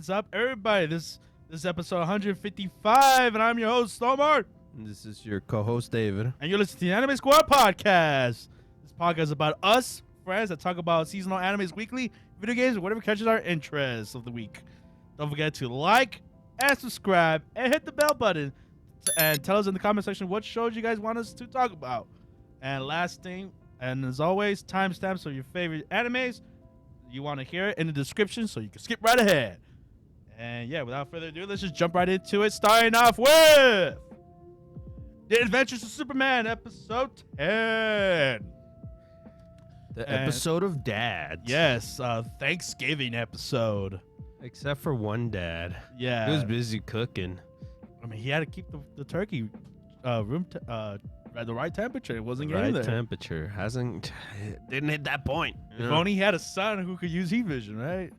is up, everybody? This episode 155, and I'm your host, Stormart. And this is your co-host, David. And you're listening to the Anime Squad Podcast. This podcast is about us, friends that talk about seasonal animes weekly, video games, or whatever catches our interest of the week. Don't forget to like and subscribe and hit the bell button and tell us in the comment section what shows you guys want us to talk about. And last thing, and as always, timestamps of your favorite animes. You want to hear it in the description so you can skip right ahead. And yeah, without further ado, let's just jump right into it. Starting off with The Adventures of Superman, episode 10. The episode of dads. Yes, Thanksgiving episode. Except for one dad. Yeah. He was busy cooking. I mean, he had to keep the turkey at the right temperature. It wasn't getting there. Right temperature. Didn't hit that point. If only he had a son who could use heat vision, right?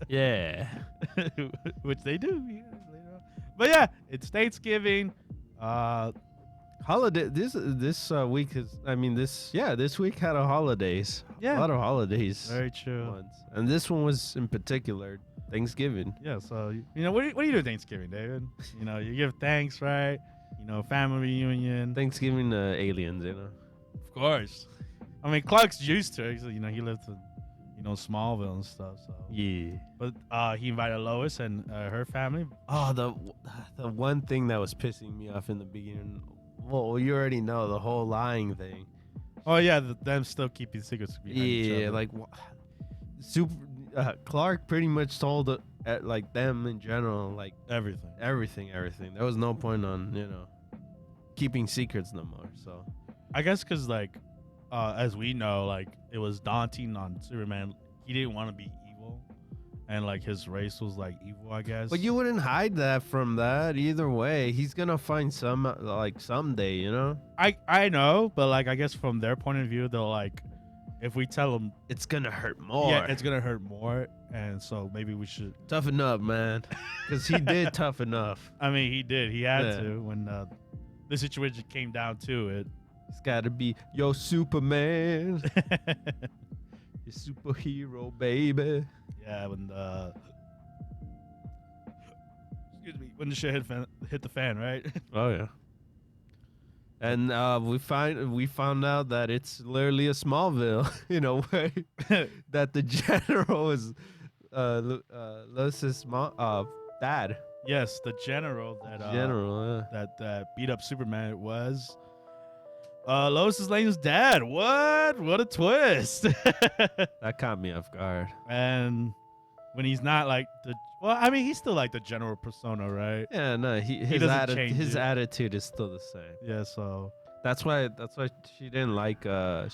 Yeah. Which they do. Yeah, later on. But yeah, it's Thanksgiving. Holiday. This week is. This week had a holidays. Yeah. A lot of holidays. Very true. Ones. And this one was in particular Thanksgiving. Yeah. So what do you do Thanksgiving, David? You give thanks, right? Family reunion. Thanksgiving aliens. Of course. I mean, Clark's used to it. So, he lived in Smallville and stuff. So Yeah. But he invited Lois and her family. Oh, the one thing that was pissing me off in the beginning. Well, you already know the whole lying thing. Oh yeah, them still keeping secrets behind each other. Clark pretty much told them in general, everything. There was no point on keeping secrets no more. So I guess because as we know, it was daunting on Superman. He didn't want to be evil, and his race was evil, I guess. But you wouldn't hide that from that either way. He's gonna find some someday, I know, but I guess from their point of view, they're if we tell them, it's gonna hurt more. Yeah, it's gonna hurt more, and so maybe we should toughen up, man, because he did toughen up. I mean, he did. He had to when the situation came down to it. It's got to be your Superman, your superhero, baby. Yeah, when the shit hit the fan, right? Oh yeah. And we found out that it's literally a Smallville in a way. That the general is Lois's dad. Yes, the general that beat up Superman was Lois Lane's dad. What a twist. That caught me off guard. And when he's not he's still the general persona, right? Yeah, no, his attitude is still the same. Yeah, so that's why she didn't like the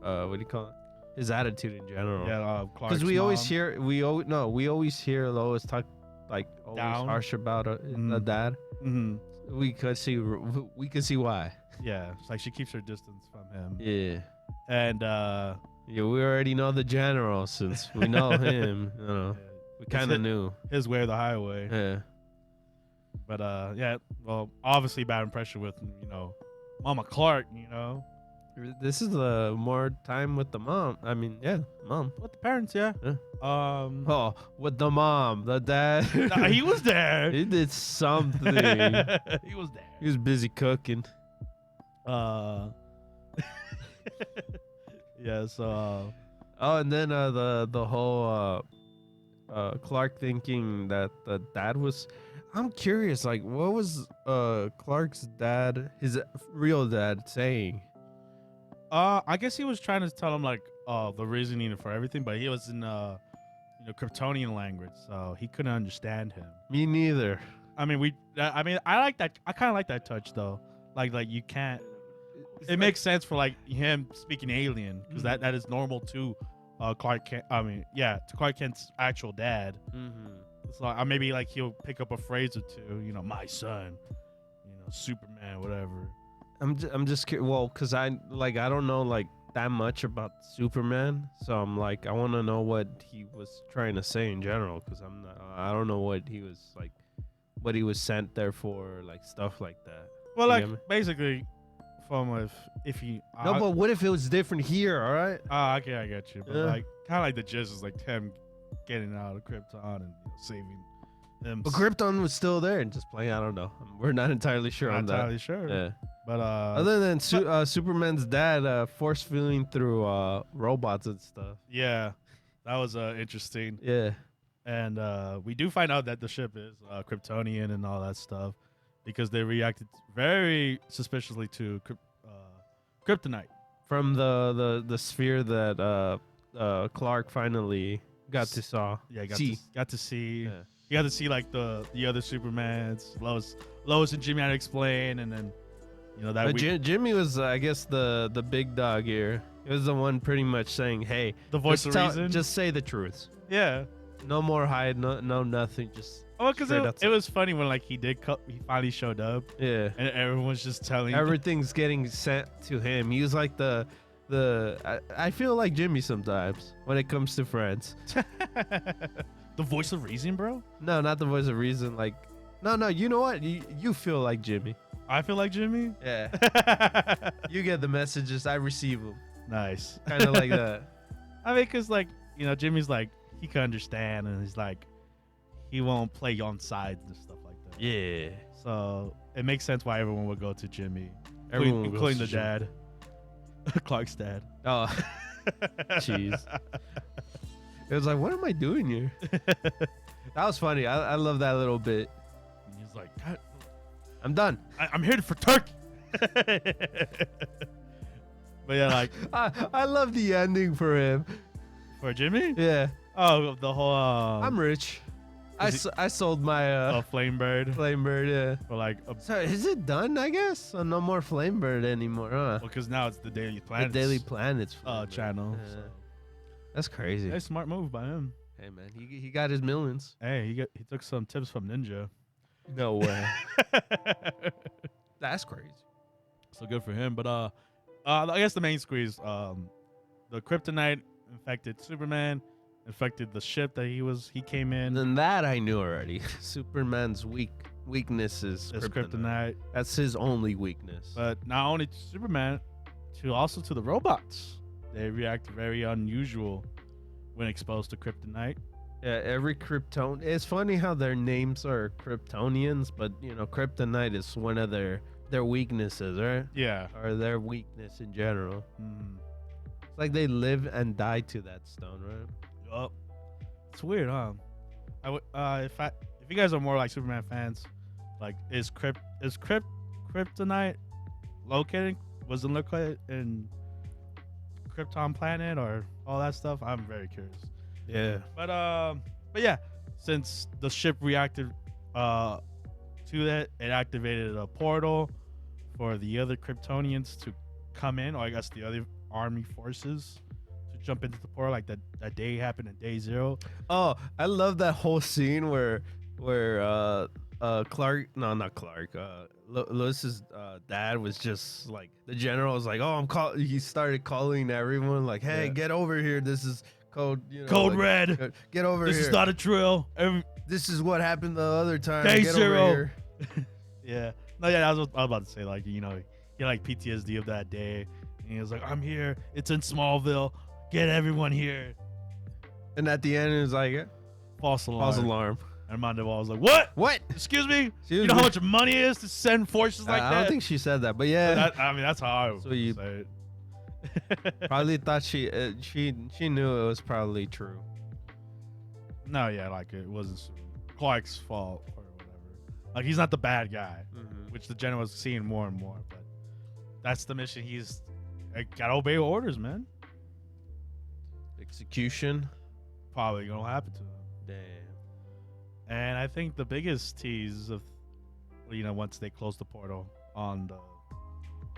what do you call it? His attitude in general. Yeah, because we always hear Lois talk always down, harsh about the dad. Mm-hmm. We could see why. Yeah, it's she keeps her distance from him. Yeah, and we already know the general since we know him. Yeah. We kind of knew his way or the highway. Yeah, but well, obviously bad impression with Mama Clark. This is more time with the mom. I mean, yeah, mom with the parents. Yeah. With the mom, the dad. Nah, he was there. He did something. He was there. He was busy cooking. Yeah. So. And then the whole Clark thinking that the dad was. I'm curious. What was Clark's dad, his real dad, saying? I guess he was trying to tell him the reasoning for everything, but he was in Kryptonian language, so he couldn't understand him. Me neither. I mean, I like that. I kind of like that touch though. You can't. It makes sense for him speaking alien because that is normal to Clark Kent. To Clark Kent's actual dad. Mm-hmm. So maybe he'll pick up a phrase or two. My son. Superman, whatever. I'm just curious. Well, because I don't know that much about Superman, so I'm I want to know what he was trying to say in general, because I don't know what he was what he was sent there for, stuff like that. Well, basically, from if he no, but what if it was different here? All right. Okay, I get you. But kind of the gist is him getting out of Krypton and saving him. But Krypton was still there and just playing. I don't know. We're not entirely sure Not on that. entirely sure. Yeah. But Other than Superman's dad force feeling through robots and stuff. yeah, that was interesting. Yeah. And we do find out that the ship is Kryptonian and all that stuff because they reacted very suspiciously to kryptonite. From the sphere that Clark finally got to saw. Yeah, got to see. Yeah. You got to see like the other Supermans. Lois and Jimmy had to explain, and then that Jimmy was, I guess, the big dog here. He was the one pretty much saying, "Hey, the voice of reason. Just say the truth. Yeah, no more hide, no nothing. Just because it was funny when like he finally showed up. Yeah, and everyone's just telling everything's getting sent to him. He was like I feel like Jimmy sometimes when it comes to friends. The voice of reason, bro? No, not the voice of reason. Like, no. You know what? You feel like Jimmy. I feel like Jimmy. Yeah. You get the messages. I receive them. Nice. Kind of like that. I mean, cause like Jimmy's like he can understand, and he's like he won't play on sides and stuff like that. Yeah. So it makes sense why everyone would go to Jimmy, goes including the to dad, Clark's dad. Oh, jeez. It was like, what am I doing here? That was funny. I love that little bit. And he's like, God, I'm done. I'm here for turkey. But yeah, like I love the ending for him. For Jimmy? Yeah. Oh, the whole. I'm rich. I sold my flame bird. Flame bird, yeah. For like. So is it done? I guess. So no more flame bird anymore, huh? Well, because now it's the Daily Planets. The Daily Planets channel. Yeah. So. That's crazy. Hey, smart move by him. Hey man, he got his millions. Hey, he took some tips from Ninja. No way. That's crazy. So good for him. But I guess the main squeeze, the kryptonite infected Superman, infected the ship that he came in. And then that I knew already. Superman's weakness is kryptonite. That's his only weakness. But not only to Superman, also to the robots. They react very unusual when exposed to kryptonite. Yeah, every Krypton. It's funny how their names are Kryptonians, but kryptonite is one of their weaknesses, right? Yeah, or their weakness in general. Mm. It's like they live and die to that stone, right? Oh, it's weird, huh? If you guys are more like Superman fans, like is kryptonite located? Was it located in Krypton planet or all that stuff? I'm very curious. Yeah. But yeah, since the ship reacted to that, it activated a portal for the other Kryptonians to come in, or I guess the other army forces to jump into the portal, like that day happened in day 0. Oh, I love that whole scene where Clark, no, not Clark, Lois's dad was just like, the general was like, he started calling everyone like, hey, yeah, get over here, this is code code red, get over here, this is not a drill, this is what happened the other time, day get 0 over here. Yeah, no, yeah, I was about to say, like, he had like PTSD of that day, and he was like, I'm here, it's in Smallville, get everyone here. And at the end it was like, false alarm. And Mandeville was like, what? Excuse me? You know how much money it is to send forces like that? I don't think she said that, but yeah. That's how I would say it. Probably thought she knew it was probably true. No, yeah, like it wasn't Clark's fault or whatever. Like he's not the bad guy, which the general was seeing more and more. But that's the mission. He's gotta obey orders, man. Execution probably gonna happen to him. Damn. And I think the biggest tease of, once they close the portal on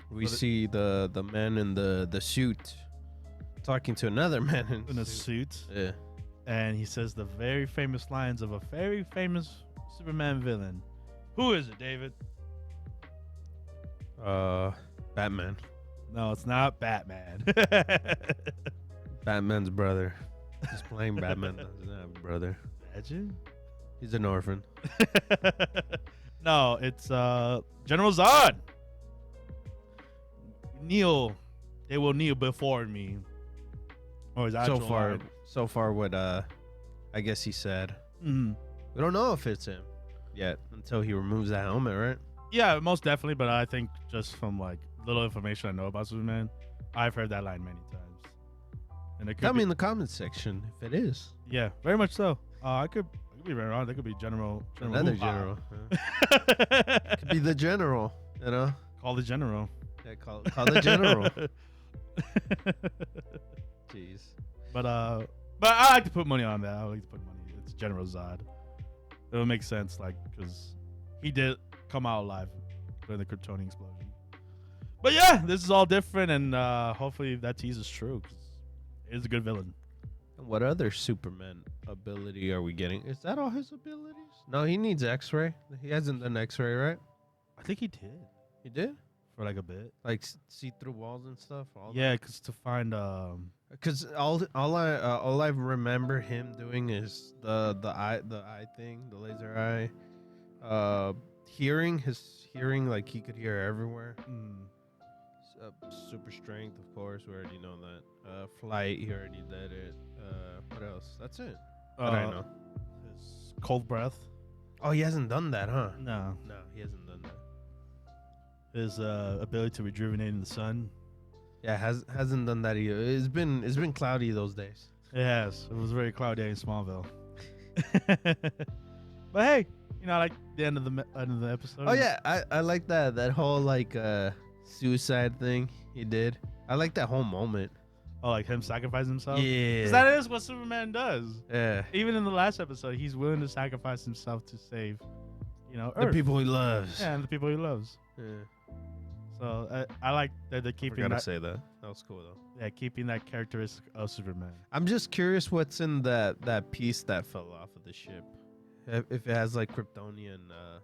we see the man in the suit talking to another man in a suit. Yeah. And he says the very famous lines of a very famous Superman villain. Who is it, David? Batman. No, it's not Batman. Batman's brother. He's playing Batman. Doesn't have a brother. Imagine. He's an orphan. No, it's General Zod. Kneel. They will kneel before me. Or his actual so far what I guess he said. Mm. We don't know if it's him yet until he removes that helmet, right? Yeah, most definitely. But I think just from like little information I know about Superman, I've heard that line many times. And it could Tell me be, in the comments section if it is. yeah, very much so. I could be very wrong. That could be General. Another Hoo-ha. general. Could be the general, you know? Call the General. Yeah, call the general. Jeez. But I like to put money on that. I like to put money. It's General Zod. It would make sense, like, because he did come out alive during the Kryptonian explosion. But yeah, this is all different, and hopefully that tease is true. 'Cause it is a good villain. What other Superman ability are we getting? Is that all his abilities? No, he needs X-ray. He hasn't done X-ray, right? I think he did He did? for like a bit. Like see through walls and stuff. Yeah, because to find Because all I remember him doing is the eye thing, the laser eye. Hearing like he could hear everywhere. Super strength, of course. We already know that. Flight, he already did it. What else? That's it. That I know. his cold breath. Oh, he hasn't done that, huh? No, No, he hasn't done that. his ability to rejuvenate in the sun. Yeah, hasn't done that either. It's been cloudy those days. It has. It was very cloudy in Smallville. But hey, you know, I like the end of the episode. Oh yeah, I like that whole like suicide thing he did. I like that whole moment. Oh, like him sacrificing himself? Yeah. 'Cause that is what Superman does. Yeah. Even in the last episode, he's willing to sacrifice himself to save, you know, The Earth. people he loves. Yeah, and the people he loves. Yeah. So I like that they're keeping Forgot that. to say that. That was cool though. Yeah, keeping that characteristic of Superman. I'm just curious what's in that piece that fell off of the ship. If it has like Kryptonian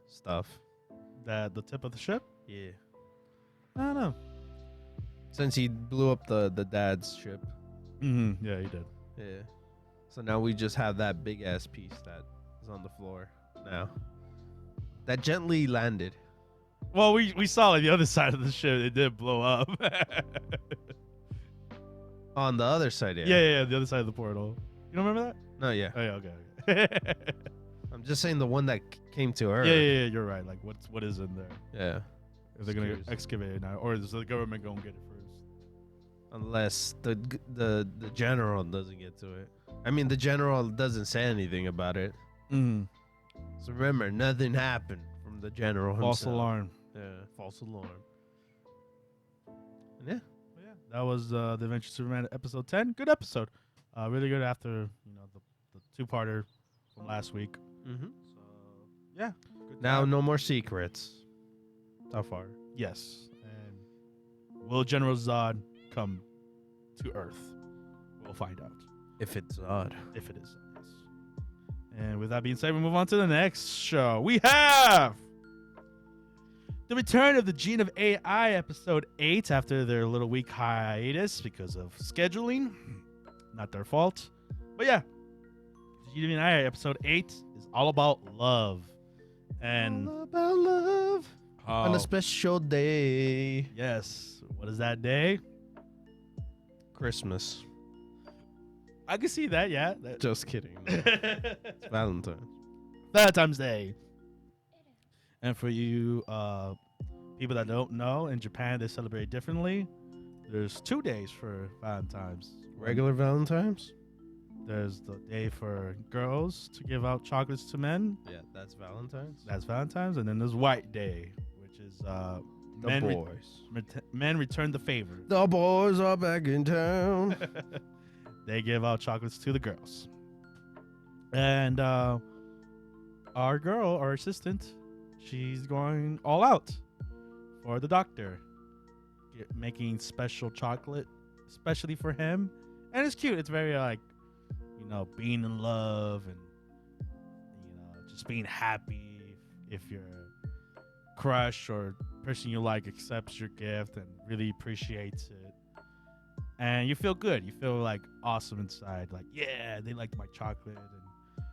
stuff. That the tip of the ship. Yeah. I don't know. Since he blew up the dad's ship. Mm-hmm. Yeah, he did. Yeah. So now we just have that big ass piece that is on the floor now. That gently landed. Well, we saw like the other side of the ship. It did blow up. On the other side, yeah. Yeah, the other side of the portal. You don't remember that? No, yeah. Oh yeah, okay. I'm just saying the one that came to Earth. Yeah, you're right. Like, what is in there? Yeah. If they're gonna Curious. excavate it now, or is the government gonna get it first? Unless the general doesn't get to it. I mean, the general doesn't say anything about it. Mm. So remember, nothing happened from the general False himself. alarm. Yeah, false alarm. And yeah. Yeah, that was the Adventure Superman episode 10. Good episode. Really good after the two-parter from last week. Mm-hmm. So yeah. Good Now, time. no more secrets. So far. Yes. And will General Zod come to Earth? We'll find out If it's odd. if it is. Yes. And with that being said, we move on to the next show. We have the return of the Gene of AI episode 8 after their little week hiatus because of scheduling. Not their fault. But yeah, Gene of AI episode 8 is all about love. And All about love on oh, a special day. yes, what is that day? Christmas. I can see that, yeah. Just kidding. It's Valentine's. Valentine's Day. And for you people that don't know, in Japan they celebrate differently. There's 2 days for Valentine's. Regular Valentine's? There's the day for girls to give out chocolates to men. Yeah, that's Valentine's. That's Valentine's. And then there's White Day, which is The men, boys. men return the favor. The boys are back in town. They give out chocolates to the girls. And our girl, our assistant, she's going all out for the doctor, making special chocolate, especially for him. And it's cute. It's very like, being in love and, just being happy if your crush or person you like accepts your gift and really appreciates it. And you feel good. You feel like awesome inside. Like, yeah, they liked my chocolate and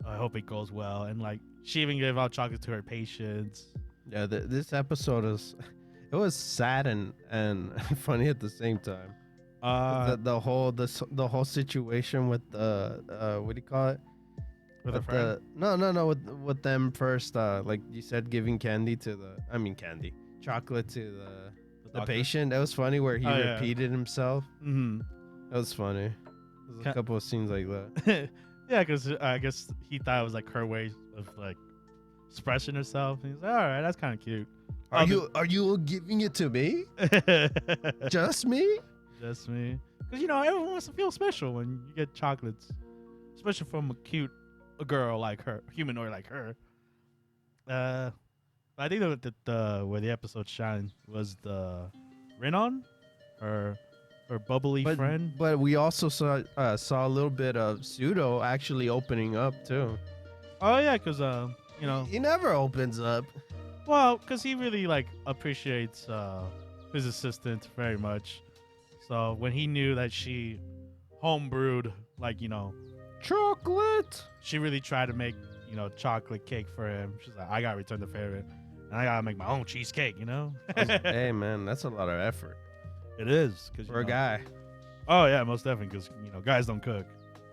I hope it goes well. And like, she even gave out chocolate to her patients. Yeah, this episode it was sad and funny at the same time. The whole situation with the what do you call it? with a With friend. no, with them first. Like you said, giving candy, chocolate to the doctor? patient. That was funny where he Oh, yeah. repeated himself. Mm-hmm. That was funny. There's a Ca- couple of scenes like that. Yeah, because I guess he thought it was like her way of like expressing herself. And he's like, all right, that's kind of cute. Are you giving it to me? Just me? Just me. Because, you know, everyone wants to feel special when you get chocolates, especially from a girl like her, humanoid like her. I think that where the episode shined was the Renon, her bubbly friend. But we also saw a little bit of Pseudo actually opening up too. Oh yeah, because you know, He never opens up. well, because he really like appreciates his assistant very much. So when he knew that she homebrewed, like, you know, Chocolate. she really tried to make, you know, chocolate cake for him. She's like, I gotta return the favor, and I gotta make my own cheesecake. You know, Hey man, that's a lot of effort it is because for a guy. Oh yeah, most definitely, because, you know, guys don't cook,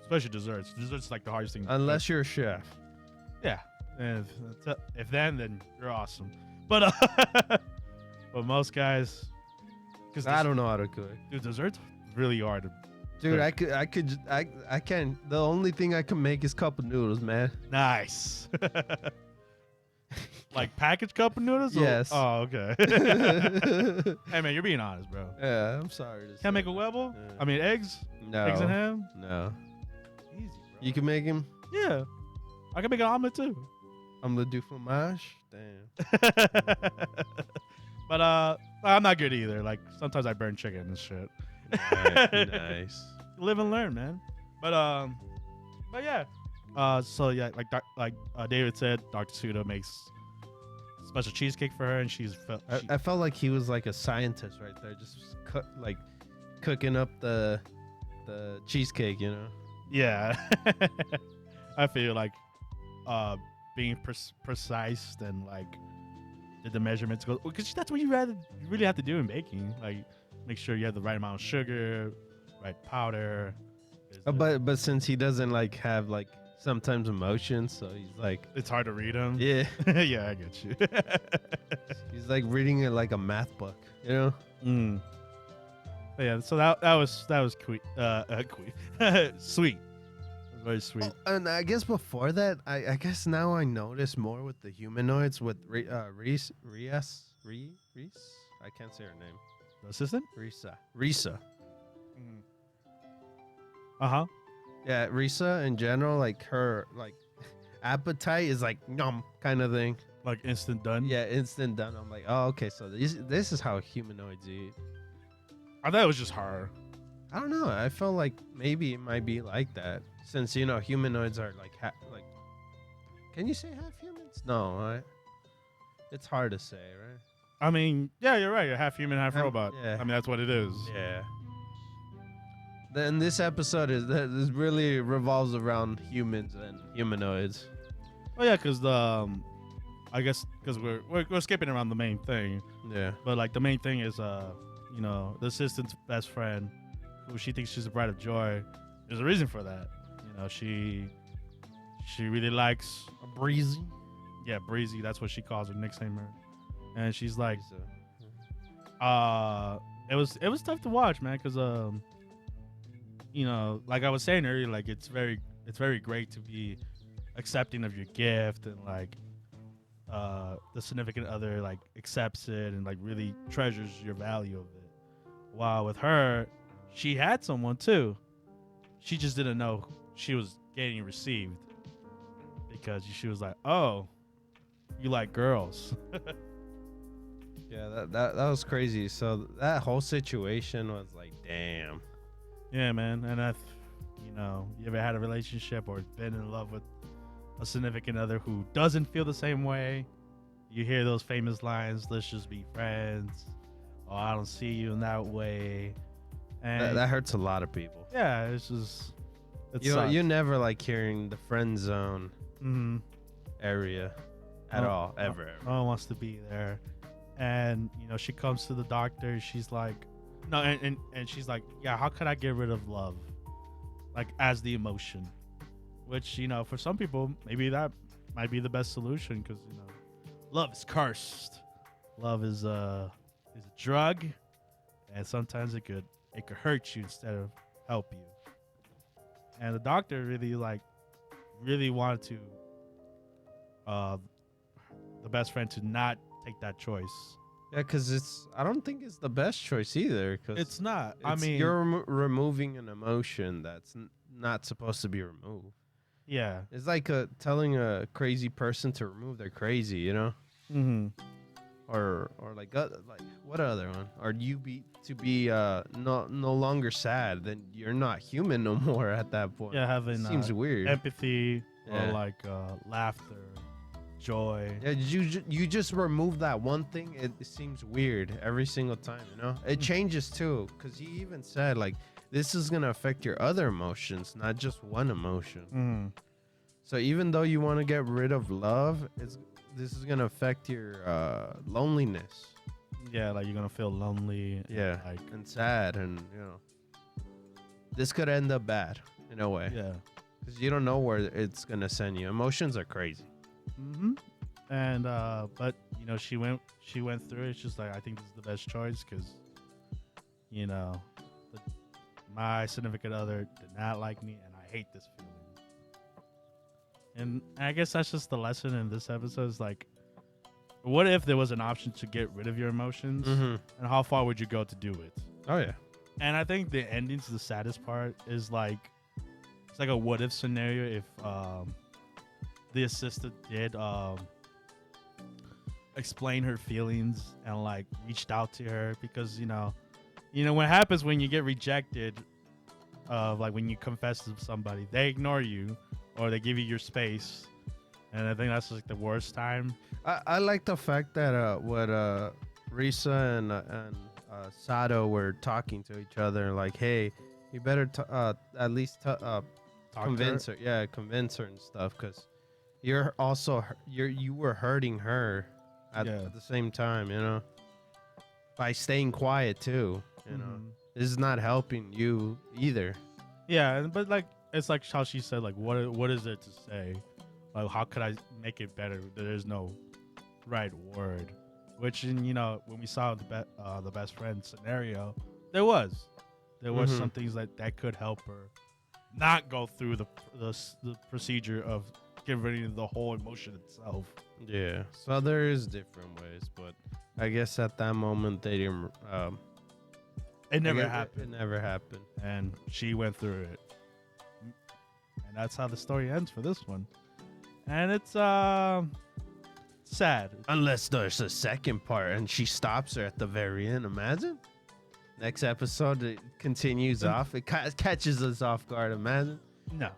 especially desserts. Desserts like the hardest thing. Unless you're a chef. Yeah, and if then you're awesome. But but most guys, because I don't know how to cook. dude, desserts really hard. Dude, I can. The only thing I can make is cup of noodles, man. Nice. Like packaged cup of noodles? Yes. Oh, okay. Hey man, you're being honest, bro. Yeah, I'm sorry. To say Can't make a that. huevo? Yeah. I mean, eggs? No. Eggs and ham? No. Easy, bro. You can make him. Yeah. I can make an omelet too. I'm gonna do fromage. Damn. But I'm not good either. Like sometimes I burn chicken and shit. Nice. Live and learn, man. But yeah. So yeah, like David said, Dr. Suda makes special cheesecake for her, and I felt like he was like a scientist right there, just cooking up the cheesecake, you know. yeah. I feel like being precise and like did the measurements go, because that's what you really have to do in baking. Like make sure you have the right amount of sugar, right powder. But since he doesn't like have like sometimes emotions, so he's like, it's hard to read them. yeah, Yeah, I get you. he's like reading it like a math book, you know. But yeah, so that was sweet. It was very sweet. Oh, and I guess before that, I guess now I notice more with the humanoids with Reese. I can't say her name. The assistant? Risa. Uh-huh. Yeah, Risa in general, like her like appetite is like yum kind of thing. Like instant done. Yeah, instant done. I'm like, oh, okay, so this is how humanoids eat. I thought it was just her. I don't know. I felt like maybe it might be like that since, you know, humanoids are like like. Can you say half humans? No, right? It's hard to say, right? I mean, yeah, you're right. You're half human, half robot. yeah. I mean, that's what it is. Yeah. Then this episode this really revolves around humans and humanoids. Oh yeah, because I guess because we're skipping around the main thing. Yeah. But like the main thing is you know, the assistant's best friend, who she thinks she's a bride of joy. There's a reason for that. You know, she really likes Breezy. Yeah, Breezy. That's what she calls her, nickname her. And she's like, it was tough to watch, man, because you know, like I was saying earlier, like it's very great to be accepting of your gift, and like the significant other like accepts it and like really treasures your value of it. While with her, she had someone too. She just didn't know she was getting received, because she was like, "Oh, you like girls." Yeah, that was crazy. So that whole situation was like, damn. Yeah, man. And you know, you ever had a relationship or been in love with a significant other who doesn't feel the same way? You hear those famous lines, "Let's just be friends," or "I don't see you in that way." And That hurts a lot of people. yeah, it's just You never like hearing the friend zone area at No, all, ever. No one wants to be there. And you know, she comes to the doctor. She's like, no, and she's like, yeah, how could I get rid of love, like as the emotion? which for some people maybe that might be the best solution because love is cursed. Love is a drug, and sometimes it could hurt you instead of help you. And the doctor really wanted to the best friend to not take that choice. Yeah, because I don't think it's the best choice either. Cause It's not. I mean, you're removing an emotion that's not supposed to be removed. yeah. It's like telling a crazy person to remove their crazy, you know? Mm-hmm. Or like what other one? Or you be no longer sad, then you're not human no more at that point. Yeah, having seems weird. empathy Yeah. or like laughter, joy. Yeah, you just remove that one thing. It seems weird every single time, you know? It changes too, because he even said, like, this is going to affect your other emotions, not just one emotion. Mm-hmm. So even though you want to get rid of love, this is going to affect your loneliness. Yeah, like you're going to feel lonely. Yeah, and sad. And, this could end up bad in a way. Yeah. Because you don't know where it's going to send you. Emotions are crazy. Mm-hmm. And but she went through it. It's just like I think this is the best choice because my significant other did not like me, and I hate this feeling. And I guess that's just the lesson in this episode. Is like, what if there was an option to get rid of your emotions, Mm-hmm. and how far would you go to do it? Oh yeah. And I think the ending's the saddest part. Is like it's like a what if scenario if the assistant did explain her feelings and like reached out to her because what happens when you get rejected like when you confess to somebody, they ignore you or they give you your space, and I think that's like the worst time. I like the fact that what Risa and Sato were talking to each other like, hey, you better at least convince her. Yeah, convince her and stuff, because you're also you were hurting her at the same time, by staying quiet too. This is not helping you either. Yeah, but like it's like how she said, like what is it to say? Like how could I make it better? There is no right word. Which when we saw the best friend scenario, there were some things that could help her not go through the procedure of getting rid of the whole emotion itself. Yeah, so there is different ways, but I guess at that moment they didn't. It never happened. It never happened, and she went through it, and that's how the story ends for this one. And it's sad. Unless there's a second part and she stops her at the very end. Imagine. Next episode it continues off. It catches us off guard. Imagine. No.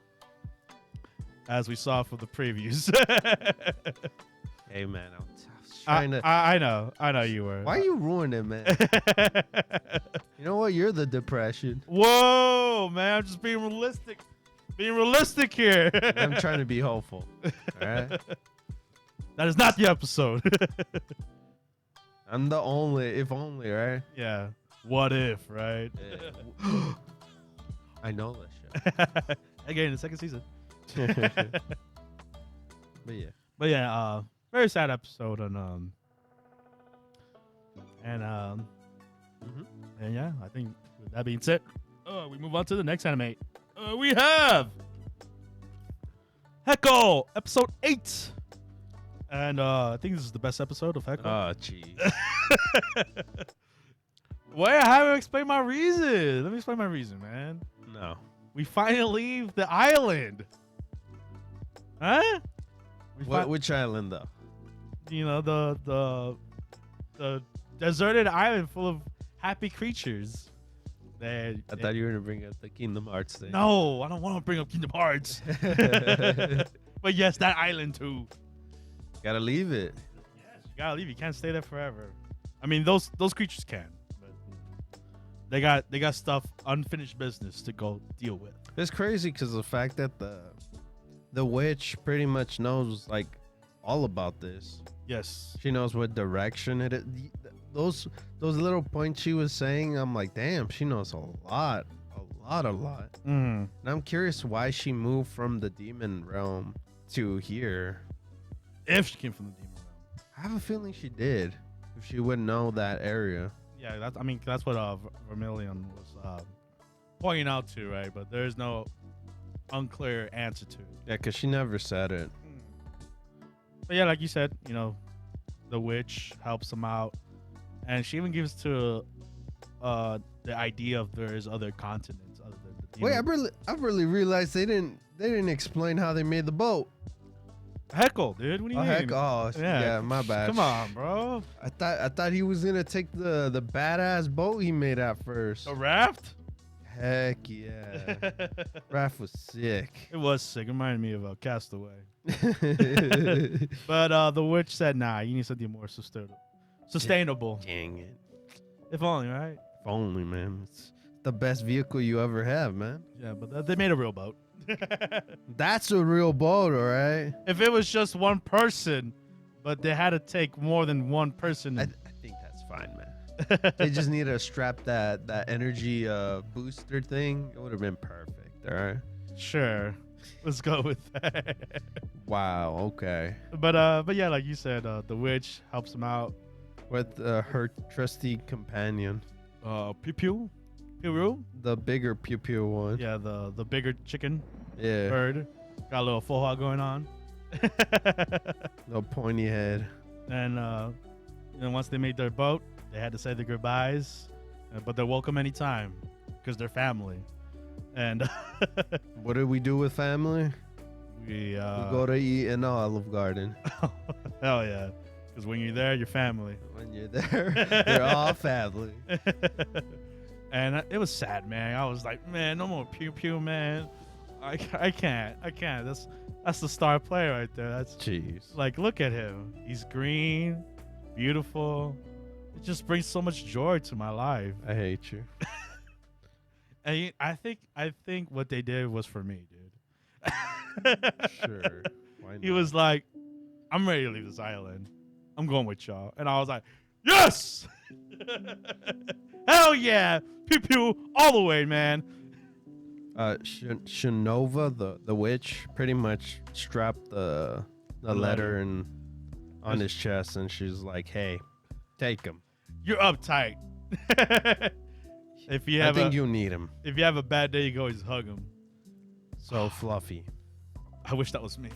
As we saw from the previews. Hey man, I was trying to. I know you were. Why you ruining it, man? You know what? You're the depression. Whoa, man! I'm just being realistic. Being realistic here. I'm trying to be hopeful. All right. That is not the episode. I'm the only, if only, right? Yeah. What if, right? Yeah. I know that shit. Again, the second season. But yeah, very sad episode and yeah, I think with that being said, we move on to the next anime. We have Helck, episode 8. And I think this is the best episode of Helck. Oh, jeez. Wait, I haven't explained my reason. Let me explain my reason, man. No. We finally leave the island. Huh? Which island, though? The deserted island full of happy creatures. I thought you were going to bring up the Kingdom Hearts thing. No, I don't want to bring up Kingdom Hearts. But yes, that island too. Gotta leave it. Yes, you gotta leave. You can't stay there forever. I mean, those creatures can, but they got stuff, unfinished business to go deal with. It's crazy because the fact that the witch pretty much knows like all about this. Yes, she knows what direction it is. Those little points she was saying, I'm like, damn, she knows a A lot. Mm. And I'm curious why she moved from the demon realm to here. If she came from the demon realm. I have a feeling she did. If she would know that area. Yeah, that's what Vermilion was pointing out to, right? But there's no unclear answer to it. Yeah, because she never said it. But yeah, like you said, the witch helps him out, and she even gives to the idea of there is other continents other than the demon. Wait, I really realized they didn't explain how they made the boat. Heckle, dude. What do you mean? Heck, yeah, my bad. Come on, bro. I thought he was gonna take the badass boat he made at first. A raft? Heck yeah. Raft was sick. It was sick. It reminded me of Castaway. But the witch said, nah, you need something more sustainable. Dang it. If only, right? If only, man. It's the best vehicle you ever have, man. Yeah, but they made a real boat. That's a real boat, all right? If it was just one person, but they had to take more than one person. I think that's fine, man. They just need to strap that energy booster thing. It would have been perfect, all right? Sure. Let's go with that. Wow, okay. But yeah, like you said, the witch helps him out. With her trusty companion. Pew Pew? The bigger pew pew one. Yeah, the bigger chicken Yeah. bird. Got a little foha going on. No pointy head. And once they made their boat, they had to say their goodbyes. But they're welcome anytime because they're family. And What do we do with family? we We go to eat in the Olive Garden. hell yeah. Because when you're there, you're family. When you're there, you're all family. And it was sad, man. I was like, man, no more pew pew, man. I can't. That's the star player right there. That's Jeez. like, look at him. He's green, beautiful. It just brings so much joy to my life. I hate you. And I think what they did was for me, dude. Sure. Why He not? was like, I'm ready to leave this island. I'm going with y'all. And I was like, yes! Hell yeah! Pew pew all the way, man. Shinova, the witch, pretty much strapped the letter on his chest, and she's like, "Hey, take him. You're uptight. If you I have think you need him. if you have a bad day, you can always hug him. So fluffy." I wish that was me.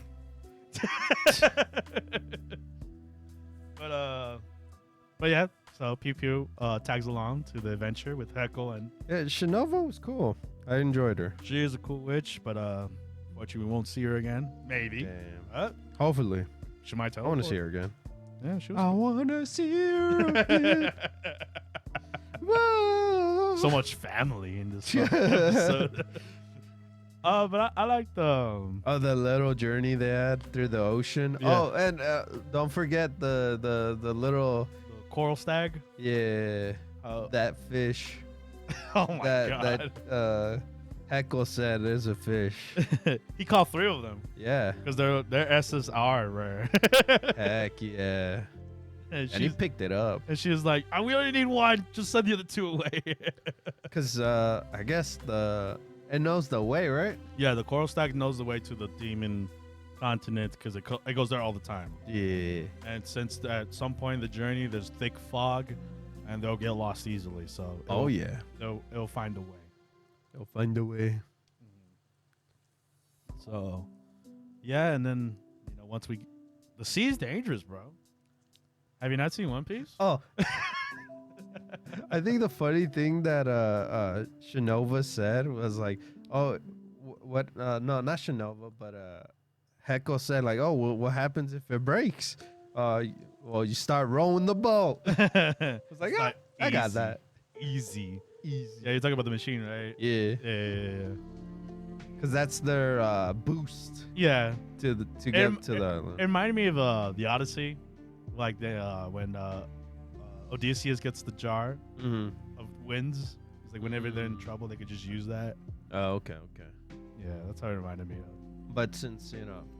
But yeah, so Pew Pew tags along to the adventure with Heckle, and Yeah, Shinova was cool. I enjoyed her. she is a cool witch, but fortunately we won't see her again. Maybe. Damn. Hopefully, She might tell. I want to see her again. Yeah, she was. I want to see her again. Whoa. So much family in this episode. But I like the Oh, the little journey they had through the ocean. Yeah. Oh, and don't forget the little coral stag. yeah that fish Oh my god. that Heckle said is a fish. He caught 3 of them Yeah. because their S's are rare. Heck yeah. And And he picked it up. she was like, we only need 1. Just send the other 2 away. Because I guess it knows the way, right? Yeah, the coral stag knows the way to the demon continent because it goes there all the time. Yeah. And since at some point in the journey there's thick fog, and they'll get lost easily. So Oh yeah. it'll find a way. They'll find a way. So yeah, and then once the sea's dangerous, bro. Have you not seen One Piece? Oh. I think the funny thing that Shinova said was like, oh, what? No, not Shinova, but Heckle said like, oh, what happens if it breaks? Well, you start rowing the boat. I was like, It's I got easy. that. Easy. Easy. Yeah, you're talking about the machine, right? Yeah, Yeah. because that's their boost Yeah. to get to the island. It reminded me of the Odyssey, like when Odysseus gets the jar Mhm. of winds. It's like whenever they're in trouble, they could just use that. Oh, okay. Yeah, that's how it reminded me of. But since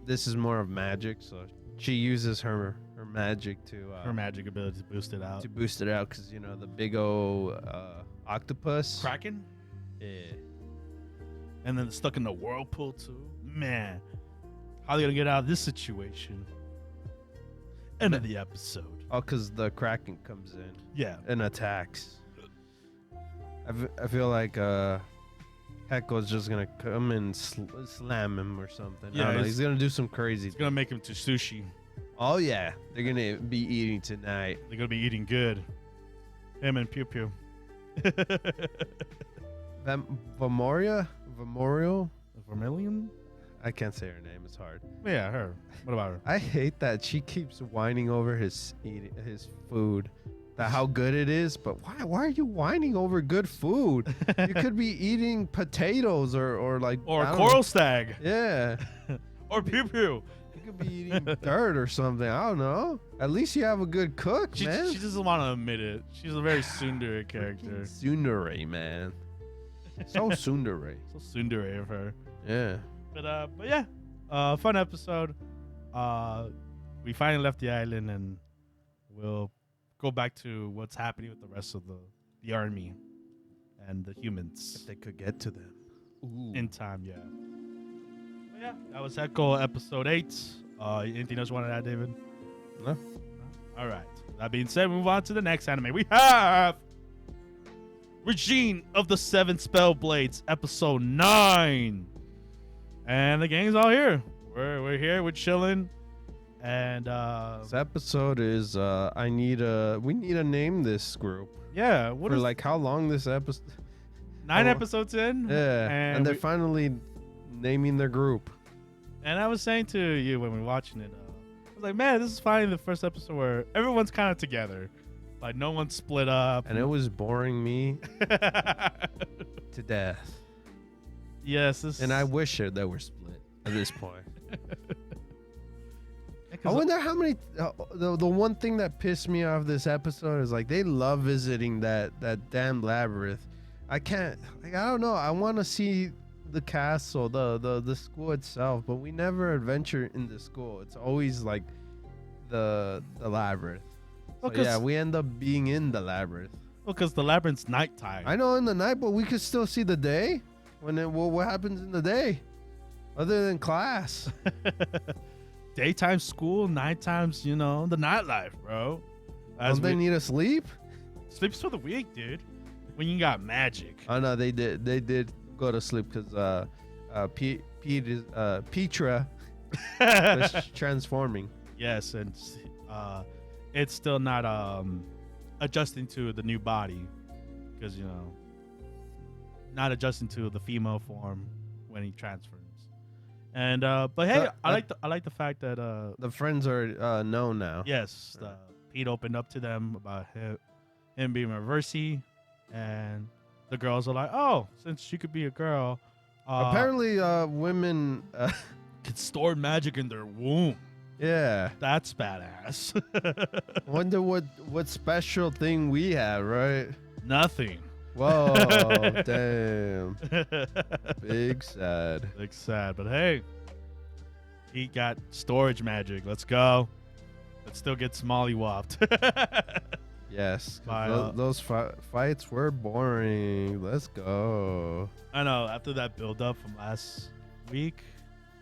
this is more of magic, so she uses her magic to Her magic ability to boost it out. boost it out, because the big old octopus. Kraken? Yeah. and then stuck in the whirlpool too. Man, how are they gonna get out of this situation? End of the episode. Oh, because the Kraken comes in Yeah. and attacks. I feel like Heckel's just gonna come and slam him or something. Yeah, I don't know. He's gonna do some crazy. It's gonna make him to sushi. Oh yeah, they're gonna be eating tonight. They're gonna be eating good. Him and Pew Pew. Memorial? Vermilion? I can't say her name. It's hard. Yeah, her. What about her? I hate that she keeps whining over his food, that how good it is. But why are you whining over good food? You could be eating potatoes or like Coral Stag. Yeah. Or Pew Pew. You could be eating dirt or something. I don't know. At least you have a good cook, man. She doesn't want to admit it. She's a very tsundere character. Tsundere, man. So tsundere. So tsundere of her. Yeah. But yeah, fun episode. We finally left the island, and we'll go back to what's happening with the rest of the army and the humans. If they could get to them. Ooh. In time, yeah. But yeah, that was Echo episode 8. Anything else you want to add, David? No. All right. That being said, move on to the next anime. We have Regine of the Seven Spellblades, episode 9. And the gang's all here. We're here. We're chilling. And this episode is we need to name this group. Yeah, for like how long this episode? 9 episodes in. Yeah, and they're finally naming their group. And I was saying to you when we were watching it, I was like, man, this is finally the first episode where everyone's kind of together. Like, no one's split up. And it was boring me to death. Yes. And I wish they were split at this point. I wonder how many. The one thing that pissed me off this episode is like they love visiting that damn labyrinth. I can't. Like, I don't know. I want to see the castle, the school itself, but we never adventure in the school. It's always like the labyrinth. So, yeah, we end up being in the labyrinth. Well, because the labyrinth's nighttime. I know in the night, but we could still see the day. What happens in the day, other than class? Daytime school, nighttime's, the nightlife, bro. Don't they need to sleep? Sleep's for the weak, dude. When you got magic. Oh no, they did go to sleep because Petra is transforming. Yes, and it's still not adjusting to the new body because not adjusting to the female form when he transfers. And but hey, I like the fact that the friends are known now. Yes, Pete opened up to them about him being reversey, and the girls are like, oh, since she could be a girl, apparently women can store magic in their womb. Yeah, that's badass. Wonder what special thing we have, right? Nothing. Whoa, damn. Big sad. Big sad. But hey, he got storage magic. Let's go. Let's still get smollywopped. Yes. Those fights were boring. Let's go. I know. After that build up from last week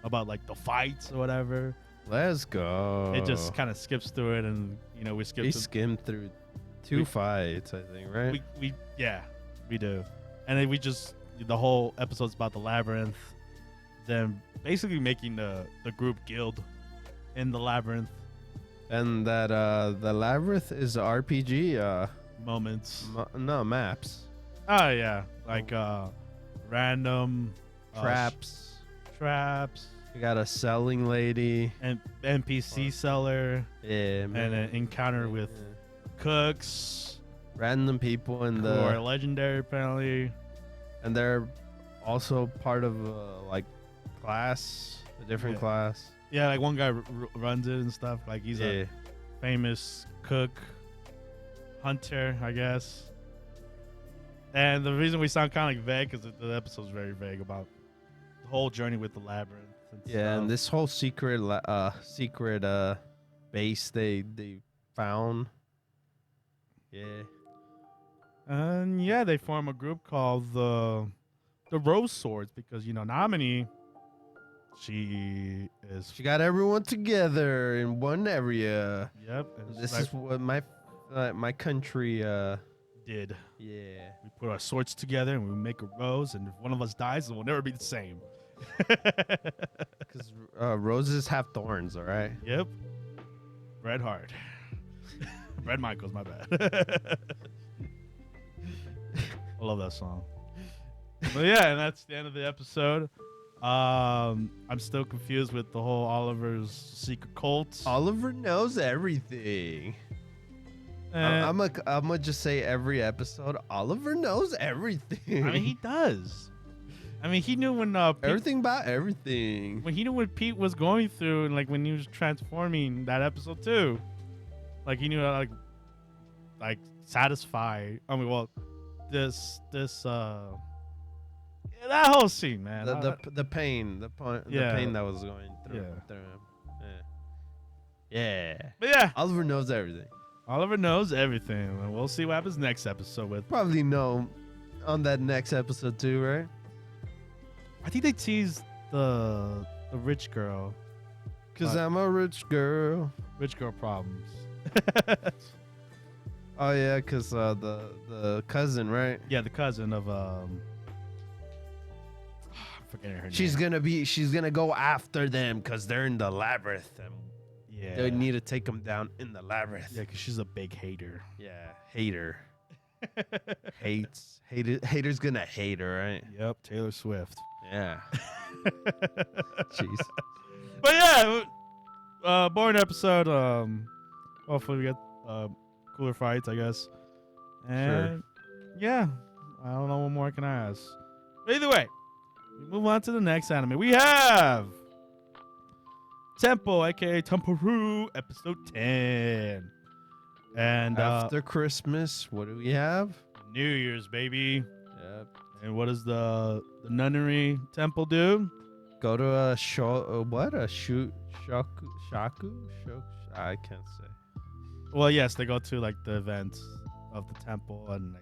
about like the fights or whatever. Let's go. It just kind of skips through it, and we skipped. We skimmed through two fights, I think, right? We do. And then the whole episode's about the labyrinth, them basically making the group guild in the labyrinth. And that the labyrinth is RPG moments. No, maps. Oh yeah, like random traps. Traps. You got a selling lady and NPC seller. Yeah, man. And an encounter with cooks. Random people in who are legendary apparently, and they're also part of like class, a different class. Yeah, like one guy runs it and stuff. Like he's a famous cook, hunter, I guess. And the reason we sound kind of like vague because the episode's very vague about the whole journey with the labyrinth. And stuff. And this whole secret base they found. Yeah. And they form a group called the the rose swords because Namini, she is. She got everyone together in one area. Yep. And This like is what my country. did. Yeah. We put our swords together and we make a rose, and if one of us dies, it will never be the same. Because roses have thorns. All right. Yep. Bret Hart. Bret Michaels, my bad. I love that song. But yeah, and that's the end of the episode. I'm still confused with the whole Oliver's secret cult. Oliver knows everything. I'm gonna just say every episode, Oliver knows everything. I mean, he does. I mean, he knew when everything about everything. When he knew what Pete was going through, and like when he was transforming that episode too. Like he knew how to like satisfy. I mean, well, this that whole scene, man. The pain, the pain that was going through. Yeah. But yeah, Oliver knows everything. Oliver knows everything, and we'll see what happens next episode with. Probably know on that next episode too, right? I think they teased the rich girl. Cause I'm a rich girl. Rich girl problems. Oh yeah, cause the cousin, right? Yeah, the cousin of I'm forgetting her name. She's gonna go after them cause they're in the labyrinth. Yeah. They need to take them down in the labyrinth. Yeah, cause she's a big hater. Yeah, hater. Haters gonna hate her, right? Yep, Taylor Swift. Yeah. Jeez. But yeah, boring episode. Hopefully we get cooler fights, I guess. And yeah, I don't know what more I can ask. But either way, we move on to the next anime. We have Tempo, aka TenPuru, episode 10. And after Christmas, what do we have? New Year's, baby. Yep. And what does the nunnery temple do? Go to a shaku? I can't say. Well, yes, they go to like the events of the temple and like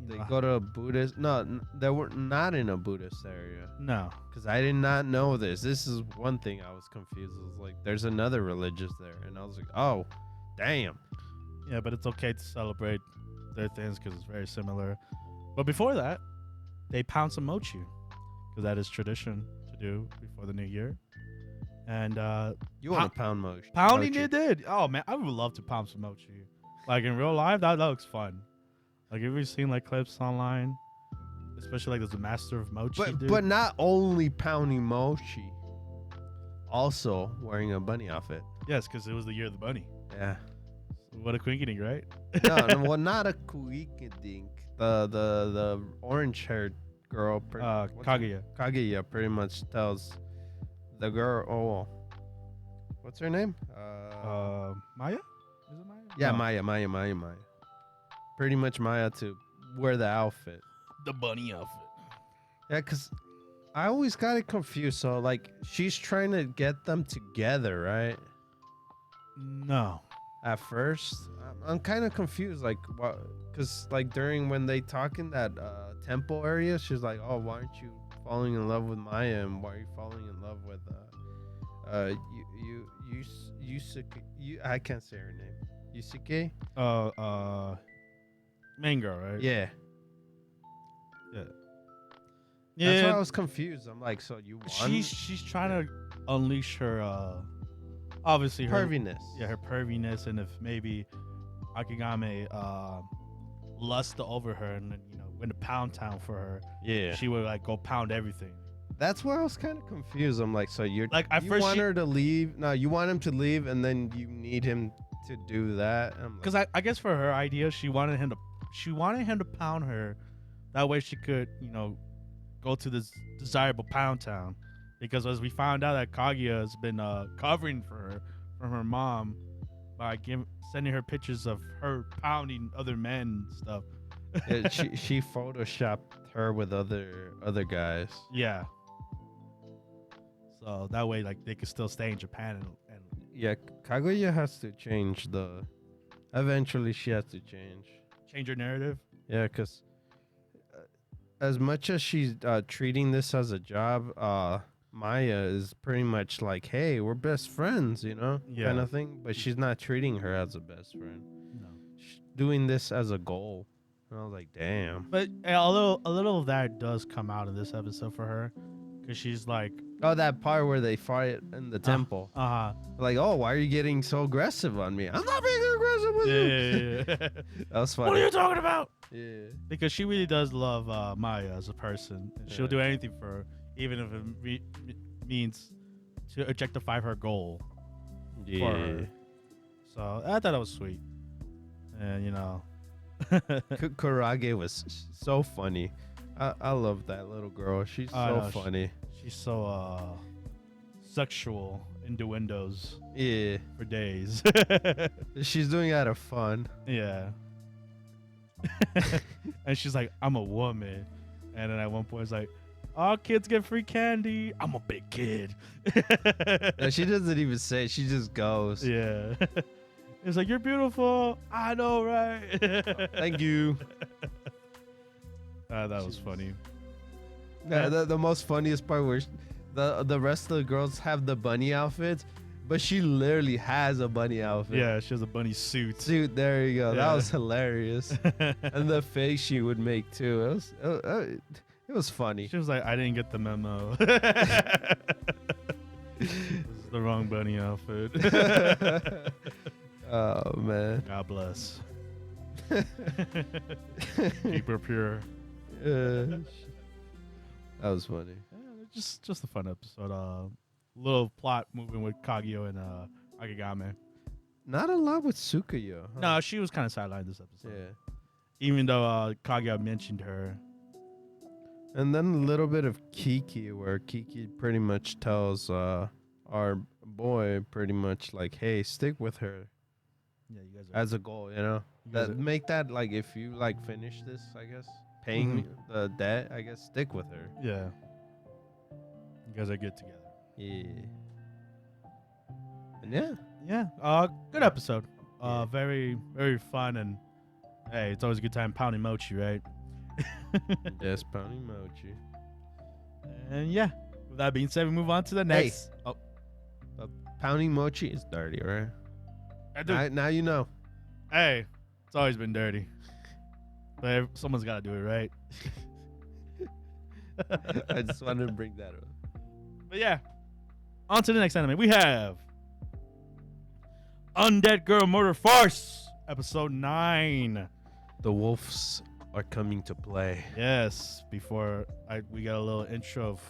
they go to a Buddhist. No, they were not in a Buddhist area. No, because I did not know this. This is one thing I was confused. I was like, there's another religious there, and I was like, oh, damn. Yeah, but it's okay to celebrate their things because it's very similar. But before that, they pound some mochi because that is tradition to do before the new year. And you want to pound mochi? Pounding it did. Oh man, I would love to pound some mochi. Like in real life, that looks fun. Like have you seen like clips online, especially like there's a master of mochi. But not only pounding mochi, also wearing a bunny outfit. Yes, because it was the year of the bunny. Yeah. What a quinky right? No, well, not a quinky dink. The orange haired girl. Kaguya pretty much tells the girl. Oh, what's her name? Maya. Is it Maya? Yeah, no. Maya. Pretty much Maya to wear the outfit. The bunny outfit. Yeah, cause I always got it confused. So like, she's trying to get them together, right? No. At first, I'm kind of confused. Like, what? Cause like during when they talk in that temple area, she's like, "Oh, why aren't you falling in love with Maya? And why are you falling in love with Yusuke? I can't say her name. Yusuke? Main girl, right? Yeah. Yeah. That's why I was confused. I'm like, so you want? She's trying to unleash her obviously her perviness. Yeah, her perviness, and if maybe Akigame lust over her and then went to Pound Town for her. Yeah. She would like go pound everything. That's where I was kind of confused. I'm like, so you're like at you first want her to leave? No, you want him to leave, and then you need him to do that. Because I guess for her idea, she wanted him to pound her, that way she could go to this desirable Pound Town. Because as we found out that Kaguya has been covering for her from her mom by sending her pictures of her pounding other men and stuff. Yeah, she photoshopped her with other guys. Yeah. So that way, like they could still stay in Japan and yeah, Kaguya has to change eventually she has to change her narrative. Yeah, because as much as she's treating this as a job, Maya is pretty much like, hey, we're best friends, you know, Yeah. kind of thing. But she's not treating her as a best friend. No. She's doing this as a goal. And I was like, damn. But a little of that does come out in this episode for her, because she's like, Oh, that part where they fight in the temple. Like, oh, why are you getting so aggressive on me? I'm not being aggressive with you. Yeah. That was funny. What are you talking about? Yeah. Because she really does love Maya as a person. And she'll do anything for her, even if it means to objectify her goal for her. So I thought that was sweet. And, you know. Kurage was so funny. I love that little girl. She's so funny. She's so sexual innuendos. Yeah. For days. She's doing it out of fun. Yeah. And she's like, I'm a woman. And then at one point it's like, all kids get free candy. I'm a big kid. No, she doesn't even say it. She just goes. Yeah. It's like, you're beautiful. I know, right? Thank you. That was funny. Yeah, the most funniest part where the rest of the girls have the bunny outfits, but she literally has a bunny outfit. Yeah, she has a bunny suit. There you go. Yeah. That was hilarious. And the face she would make too. It was funny. She was like, I didn't get the memo. This is the wrong bunny outfit. Oh man. God bless. Keep her pure. That was funny. Yeah, just a fun episode. Little plot moving with Kaguya and Akigame. Not a lot with Tsukuyo. Huh? No, she was kind of sidelined this episode. Yeah. Even though Kaguya mentioned her. And then a little bit of Kiki, where Kiki pretty much tells our boy pretty much like, hey, stick with her. Yeah, you guys as a goal, you know. Make that like, if you like finish this, I guess, paying the debt, I guess, stick with her. Yeah. You guys are good together. Yeah. And yeah. Yeah. Good episode. Very, very fun, and hey, it's always a good time pounding mochi, right? Yes, pounding mochi. And yeah, with that being said, we move on to the next. Hey. Pounding mochi is dirty, right? Now you know. Hey, it's always been dirty. But someone's got to do it, right? I just wanted to bring that up. But yeah, on to the next anime. We have Undead Girl Murder Farce, episode 9. The wolves are coming to play. Yes, before we got a little intro of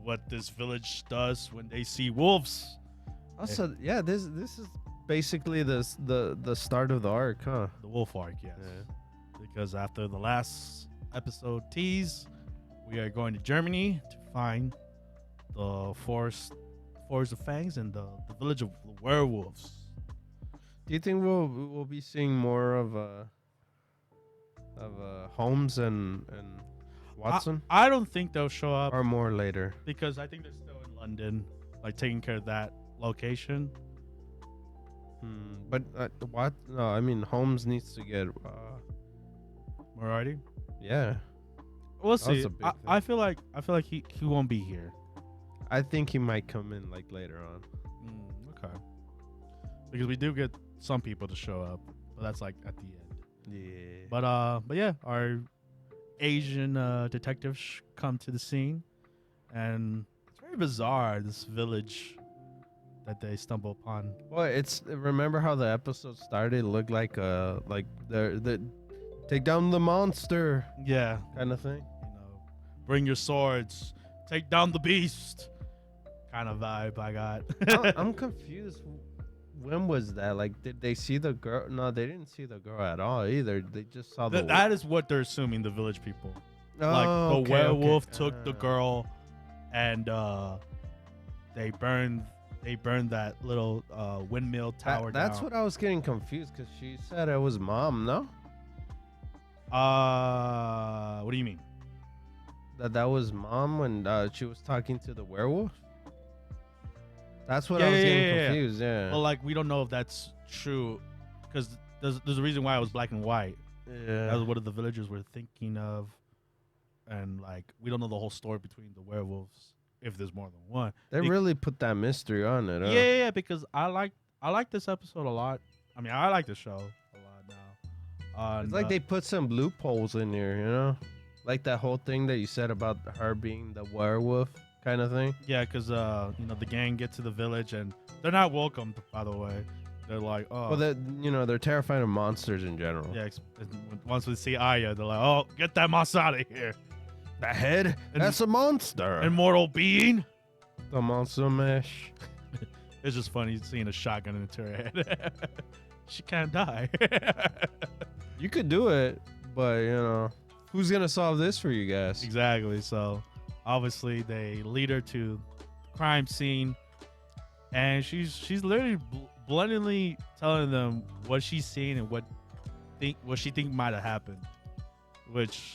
what this village does when they see wolves. Also, yeah, this is basically the start of the arc, huh? The wolf arc, yes. Yeah. Because after the last episode tease, we are going to Germany to find the forest of fangs and the village of werewolves. Do you think we'll be seeing more of Holmes and Watson? I don't think they'll show up, or more later, because I think they're still in London, like taking care of that location. But what? No, I mean Holmes needs to get Moriarty. Yeah, we'll see. I feel like he won't be here. I think he might come in like later on. Okay. Because we do get some people to show up, but that's like at the end. Yeah. But yeah, our Asian detectives come to the scene, and it's very bizarre, this village that they stumble upon. Well, remember how the episode started? It looked like the take down the monster, yeah, kind of thing. You know, bring your swords, take down the beast, kind of vibe I got. I'm confused. When was that? Like, did they see the girl? No, they didn't see the girl at all either. They just saw that is what they're assuming, the village people. Oh, like the werewolf took the girl, and they burned that little windmill tower down. That's what I was getting confused, because she said it was mom. No. What do you mean? That was mom when she was talking to the werewolf. That's what I was getting confused. Yeah. Well, like, we don't know if that's true, because there's a reason why it was black and white. Yeah. That was what the villagers were thinking of. and like we don't know the whole story between the werewolves if there's more than one. They really put that mystery on it. Huh? Yeah, because I like this episode a lot. I mean, I like the show a lot now. It's like they put some loopholes in there, you know, like that whole thing that you said about her being the werewolf kind of thing. Yeah, because the gang get to the village and they're not welcomed. By the way, they're like, oh, Well, they're terrified of monsters in general. yeah. Once we see Aya, they're like, oh, get that monster out of here. The head? That's a monster. Immortal being. The monster mesh. It's just funny seeing a shotgun into her head. She can't die. You could do it, but who's gonna solve this for you guys? Exactly. So obviously they lead her to the crime scene, and she's literally bluntly telling them what she's seen and what she think might have happened. Which,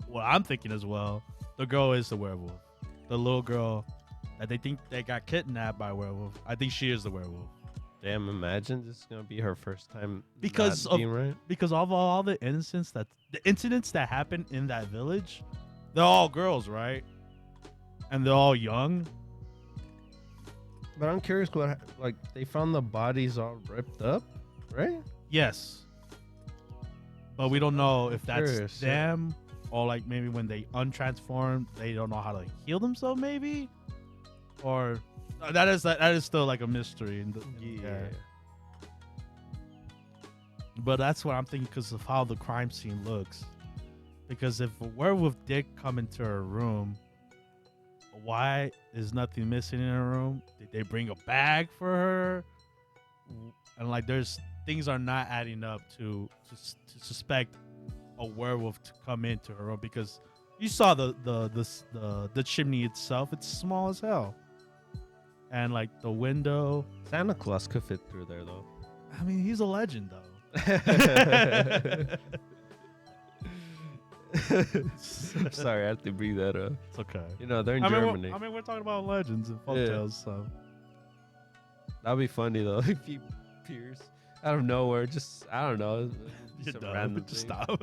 what I'm thinking as well, the girl is the werewolf. The little girl that they think they got kidnapped by a werewolf. I think she is the werewolf. Damn! Imagine this is gonna be her first time Because not of being right. because of all the incidents that happened in that village, they're all girls, right? And they're all young. But I'm curious, they found the bodies all ripped up, right? Yes. But we don't know if that's Curious, them or like maybe when they untransform, they don't know how to heal themselves, maybe, or that is still like a mystery. Yeah. But that's what I'm thinking because of how the crime scene looks. Because if a werewolf did come into her room, why is nothing missing in her room? Did they bring a bag for her? And like, things are not adding up to suspect a werewolf to come into her room, because you saw the chimney itself. It's small as hell, and like the window. Santa Claus could fit through there though. I mean, he's a legend though. Sorry, I have to bring that up. It's okay. They're in Germany. We're talking about legends and folktales, so That'd be funny though if he appears out of nowhere. Just I don't know. Some random just thing. stop.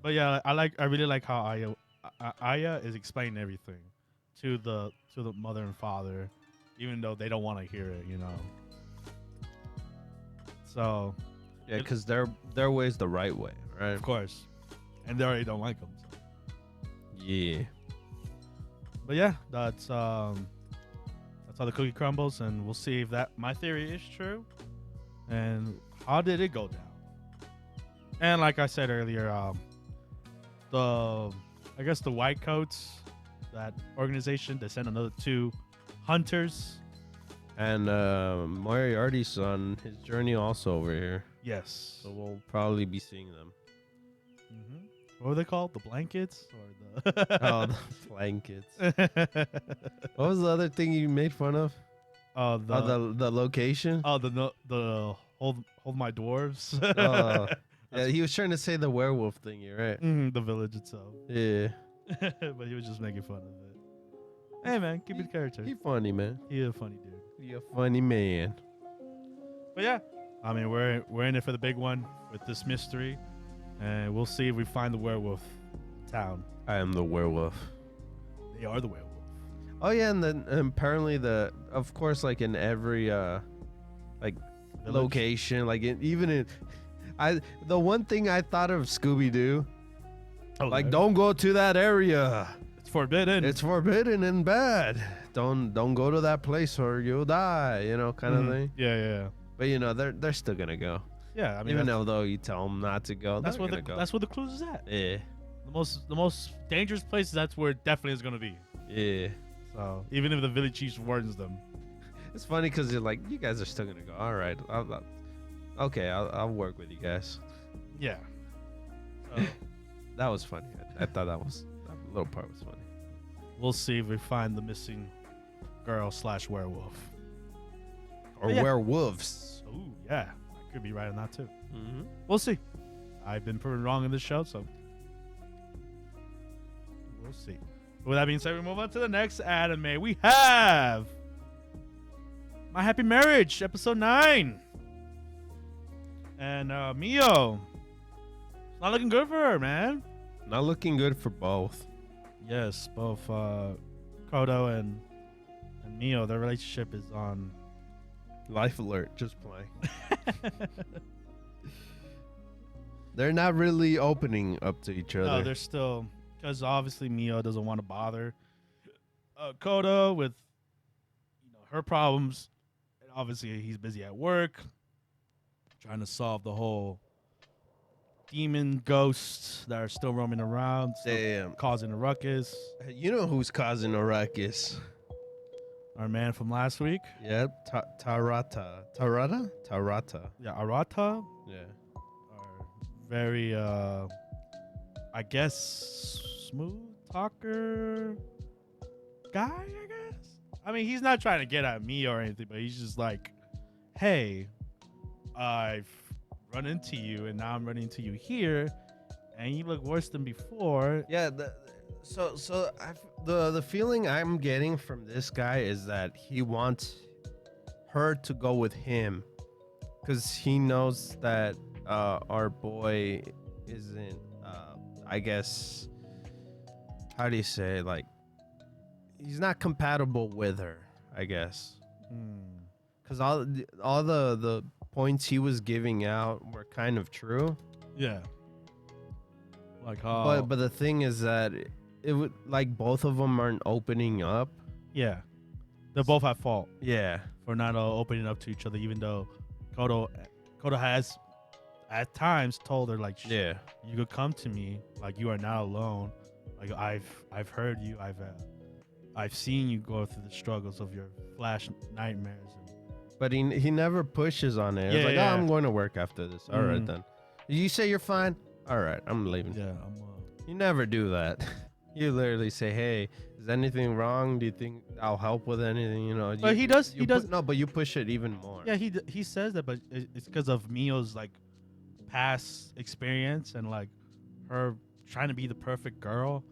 But yeah, I really like how Aya is explaining everything to the mother and father, even though they don't want to hear it, So Yeah, because their way is the right way, right? of course, and they already don't like them. So. Yeah. But yeah, that's how the cookie crumbles, and we'll see if my theory is true, and how did it go down. And like I said earlier, I guess the white coats, that organization, they sent another 2 hunters. And Moriarty's on his journey also over here, Yes. so we'll probably be seeing them. Mm-hmm. What were they called? The blankets or the? Oh, the blankets. What was the other thing you made fun of? The location. Oh, the hold my dwarves. Yeah, he was trying to say the werewolf thing. You're right. The village itself. Yeah. But he was just making fun of it. Hey man, keep it character. He funny, man. He's a funny dude. He a funny man. But yeah, I mean we're in it for the big one with this mystery, and we'll see if we find the werewolf town. I am the werewolf. They are the werewolf. Oh yeah, and then apparently of course, like in every like Village? location, like the one thing I thought of Scooby-Doo, like don't go to that area. It's forbidden. It's forbidden and bad. Don't go to that place or you'll die. Kind of thing. Yeah. But they're still gonna go. Yeah, I mean, Even though you tell them not to go, that's they're where gonna go. that's where the clues is at. Yeah. The most dangerous place, that's where it definitely is gonna be. Yeah. So even if the village chief warns them. It's funny because you're like, you guys are still gonna go. All right, I'll work with you guys. Yeah. So, That was funny. I thought that little part was funny. we'll see if we find the missing girl / werewolf. Or Yeah. werewolves. Ooh, yeah, I could be right on that too. Mm-hmm. We'll see. I've been proven wrong in this show, so we'll see. With that being said, we move on to the next anime. We have My Happy Marriage, episode 9. And Miyo Not looking good for her, man. Not looking good for both. Yes, both Koto and Miyo, their relationship is on Life alert, just play. They're not really opening up to each other. No, they're still, because obviously Miyo doesn't want to bother Koto with her problems. And obviously, he's busy at work, trying to solve the whole demon ghosts that are still roaming around, Damn. causing a ruckus. You know who's causing a ruckus? Our man from last week. Yep, Tarata. Yeah, Arata. Yeah. Are very, I guess, smooth talker guy, I guess. I mean, he's not trying to get at me or anything, but he's just like, hey, I've run into you, and now I'm running into you here, and you look worse than before. Yeah, the feeling I'm getting from this guy is that he wants her to go with him because he knows that our boy isn't, I guess, how do you say, like, he's not compatible with her, I guess. Because all the points he was giving out were kind of true. Yeah. Like how? But the thing is that it would, like, both of them aren't opening up. Yeah. They both at fault. Yeah. For not opening up to each other, even though Koto has at times told her, like, Yeah. you could come to me, like, you are not alone. Like, I've heard you. I've seen you go through the struggles of your flash nightmares. But he never pushes on it. Yeah, It's like, yeah. oh, I'm going to work after this. All right, then. You say you're fine? All right, I'm leaving. Yeah, You never do that. You literally say, hey, is anything wrong? Do you think I'll help with anything? You know. But he does. No, but you push it even more. Yeah, he says that, but it's because of Miyo's, like, past experience and, like, her trying to be the perfect girl.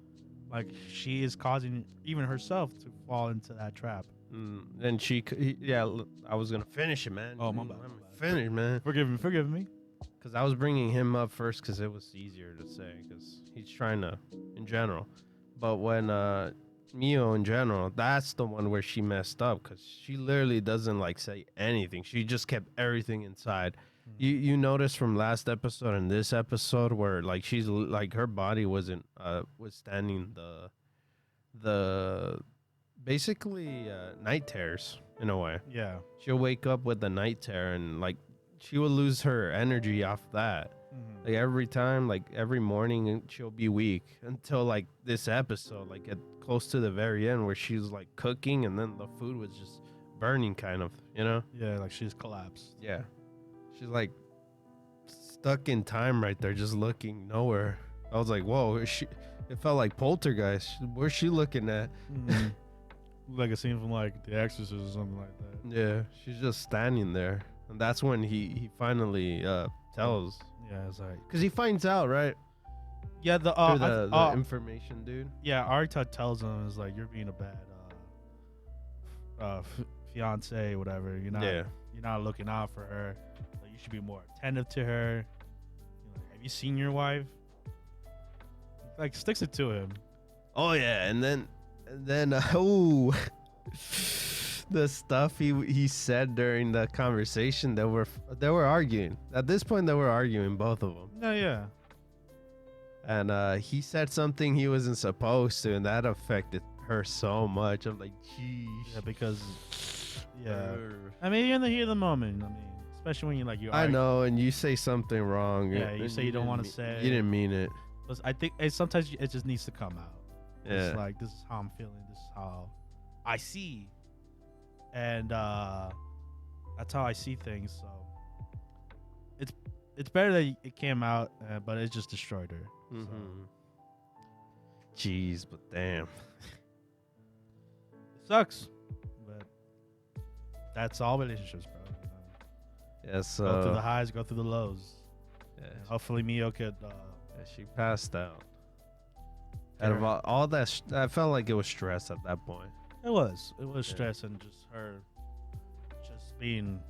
Like, she is causing even herself to fall into that trap. And I was gonna finish it, man. Oh, my bad. Finish, man. Forgive me. Because I was bringing him up first because it was easier to say because he's trying to, in general. But when Miyo in general, that's the one where she messed up because she literally doesn't, like, say anything. She just kept everything inside. You notice from last episode and this episode where, like, she's like, her body wasn't withstanding the basically night terrors in a way. Yeah. She'll wake up with the night terror and, like, she will lose her energy off that. Like, every time, like, every morning she'll be weak until, like, this episode, like, at close to the very end where she's, like, cooking and then the food was just burning, kind of, you know? Yeah, like, she's collapsed. Yeah. She's, like, stuck in time right there, just looking nowhere. I was like, whoa, it felt like Poltergeist. Where's she looking at? Like a scene from, like, The Exorcist or something like that. Yeah, she's just standing there. And that's when he finally tells. Yeah, it's like, because he finds out, right? Yeah, the information, dude. Yeah, Arita tells him, is like, you're being a bad fiance, whatever. You're not looking out for her. Like, you should be more attentive to her. Like, have you seen your wife? Like, sticks it to him. Oh yeah, and then oh. The stuff he said during the conversation, they were arguing. At this point, they were arguing, both of them. No, yeah. And he said something he wasn't supposed to, and that affected her so much. I'm like, geez. Yeah, because, yeah. I mean, you're in the heat of the moment. I mean, especially when you I know, and you say something wrong. Yeah, you say you don't want to say it. You didn't mean it. I think sometimes it just needs to come out. Yeah. It's like, this is how I'm feeling. This is how I see. And that's how I see things. So it's better that it came out, but it just destroyed her. So. Jeez, but damn. It sucks. But that's all relationships, bro. Yeah, so go through the highs, go through the lows. Yeah. Hopefully Miyo could she passed out. Out of all that, I felt like it was stress at that point. It was stress and just her just being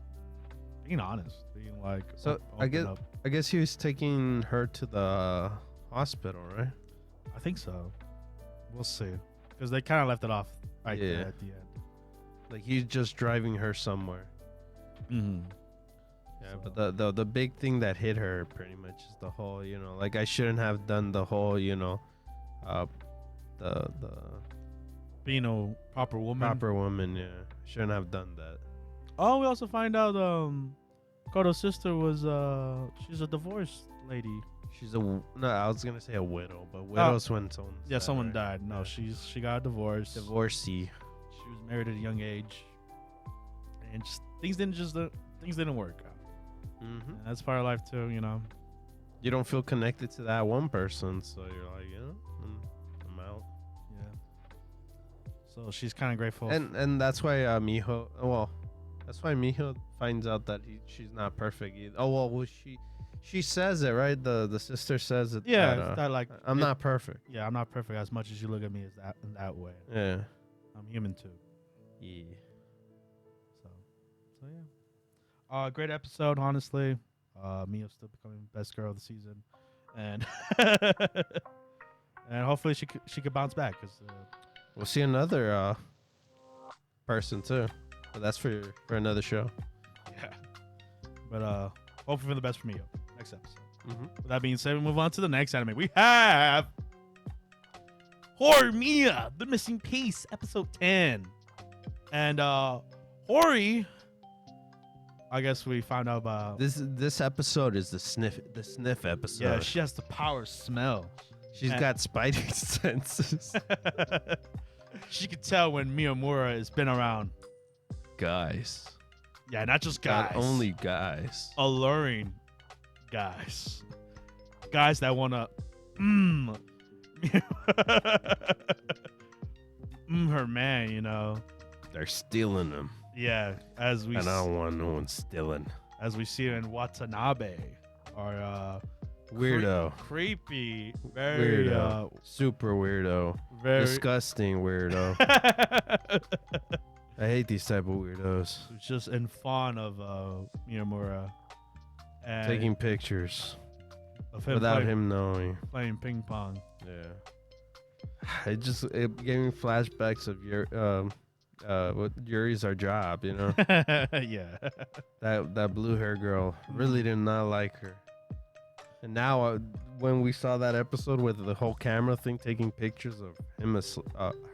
being honest, being like. So open up. I guess he was taking her to the hospital, right? I think so. We'll see, because they kind of left it off right there Yeah. at the end. Like he's just driving her somewhere. Mm-hmm. Yeah, So- but the big thing that hit her pretty much is the whole, you know, like I shouldn't have done the whole, you know, the Being a proper woman. proper woman. Yeah, shouldn't have done that. Oh, we also find out Koto's sister was she's a divorced lady. She's no, I was gonna say a widow, but widow's when someone. Yeah, someone right? died. No, Yeah. she got a divorce. Divorcee. She was married at a young age, and just things didn't work out. Mm-hmm. And that's part of life too, you know. You don't feel connected to that one person, so you're like, you know, I'm out. Yeah. So she's kind of grateful. And that's why Miho. Well, that's why Miho finds out that she's not perfect either. Oh well, she says it, right? The sister says it. yeah, that, that like I'm not perfect. Yeah, I'm not perfect as much as you look at me as that in that way. Yeah. I'm human too. Yeah. So yeah. Great episode, honestly. Miyo's still becoming best girl of the season, and and hopefully she could bounce back because We'll see another person too, but that's for another show. yeah. But hopefully for the best for Miyo next episode. Mm-hmm. With that being said, we move on to the next anime. We have Horimiya, The Missing Piece, episode 10. And Hori, I guess we found out about This episode is the sniff episode. yeah, she has the power smell. She's got spidey senses. She could tell when Miyamura has been around. Guys. Yeah, not just guys. Not only guys. Alluring guys. Guys that want to her man, you know. They're stealing them. Yeah, as we And I don't want no one stealing. as we see in Watanabe, our Weirdo. creepy, very Weirdo. Super weirdo. very Disgusting weirdo. I hate these type of weirdos. just in fun of Miyamura and Taking pictures of him without playing, him knowing. playing ping pong. Yeah. It gave me flashbacks of what Yuri's Our Job, you know? Yeah. that blue hair girl really did not like her. And now when we saw that episode with the whole camera thing taking pictures of him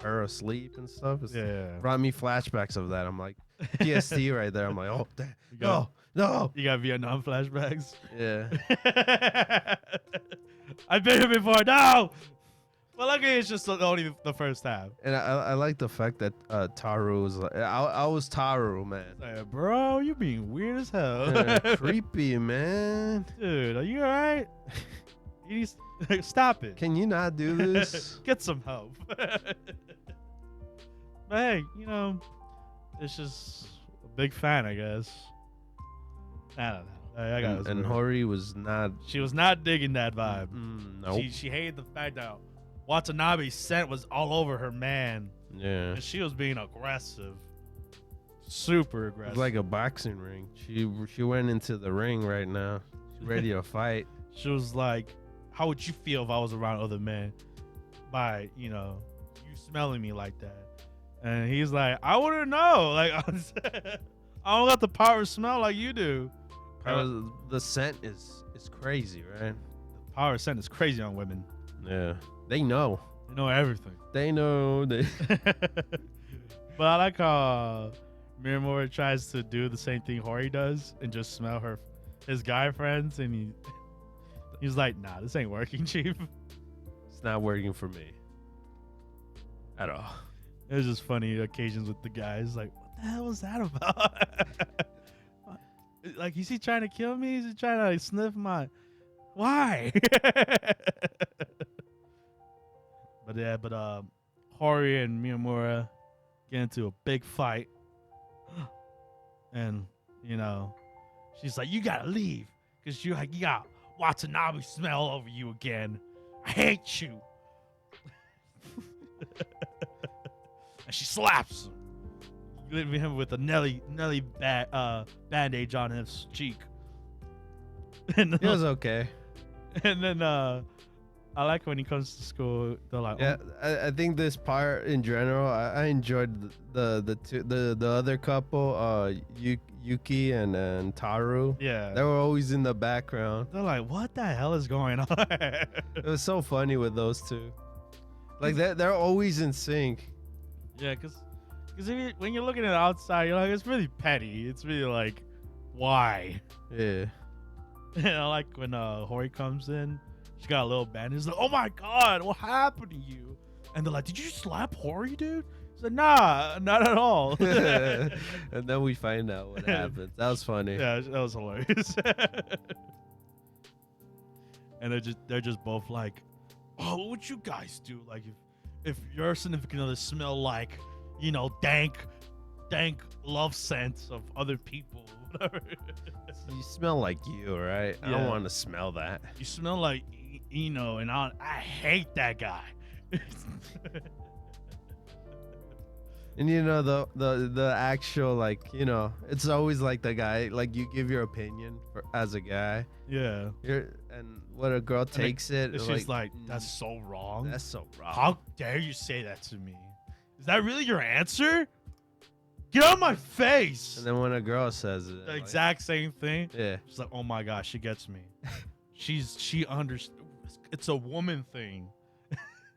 her asleep and stuff, it brought me flashbacks of that. I'm like, PTSD right there. I'm like, oh, no. You got Vietnam flashbacks. Yeah. I've been here before. No. Well, luckily it's just only the first half. And I like the fact that Taru was like, I was Taru, man. Like, bro, you being weird as hell. Creepy, man. Dude, are you all right? You need stop it. Can you not do this? Get some help. But hey, you know, it's just a big fan, I guess. I don't know. I got and Hori was not. She was not digging that vibe. Nope. She hated the fact that Watanabe's scent was all over her man. Yeah. And she was being aggressive. Super It's aggressive. like a boxing ring. She went into the ring right now. She's ready to fight. She was like, how would you feel if I was around other men by, you know, you smelling me like that? And he's like, I wouldn't know. Like, I don't got the power of smell like you do. The scent is crazy, right? The power of scent is crazy on women. Yeah. They know. They know everything. They know. But I like how Miramura tries to do the same thing Hori does and just smell his guy friends, and he's like, nah, this ain't working, Chief. It's not working for me. At all. It was just funny occasions with the guys. Like, what the hell was that about? Like, is he trying to kill me? Is he trying to like, sniff my... Why? But Hori and Miyamura get into a big fight. And, you know, she's like, you gotta leave. Because you got Watanabe smell all over you again. I hate you. And she slaps him. leaving him with a Nelly bandage on his cheek. And It was okay. and then I like when he comes to school. They're like, Yeah, I think this part in general, I enjoyed the other couple, Yuki and Taru. yeah. They were always in the background. They're like, what the hell is going on? It was so funny with those two. Like they're always in sync. Yeah, because when you're looking at it outside, you're like, it's really petty. It's really like, why? Yeah. And I like when Hori comes in, she got a little bandage. Like, oh my god, what happened to you? And they're like, did you slap Hori, dude? He's like, nah, not at all. And then we find out what happened. That was funny. Yeah, that was hilarious. And they're just both like, oh, what would you guys do? Like if your significant other smell like, dank love scents of other people, whatever. You smell like you, right? I Yeah. don't want to smell that. You smell like Eno, and I hate that guy. And the actual, like, it's always like the guy, like, you give your opinion as a guy. Yeah. And what a girl takes it. And she's like, that's so wrong. That's so wrong. How dare you say that to me? Is that really your answer? Get out of my face. And then when a girl says it, The like, exact same thing. yeah. She's like, oh my gosh, she gets me. she understands. It's a woman thing.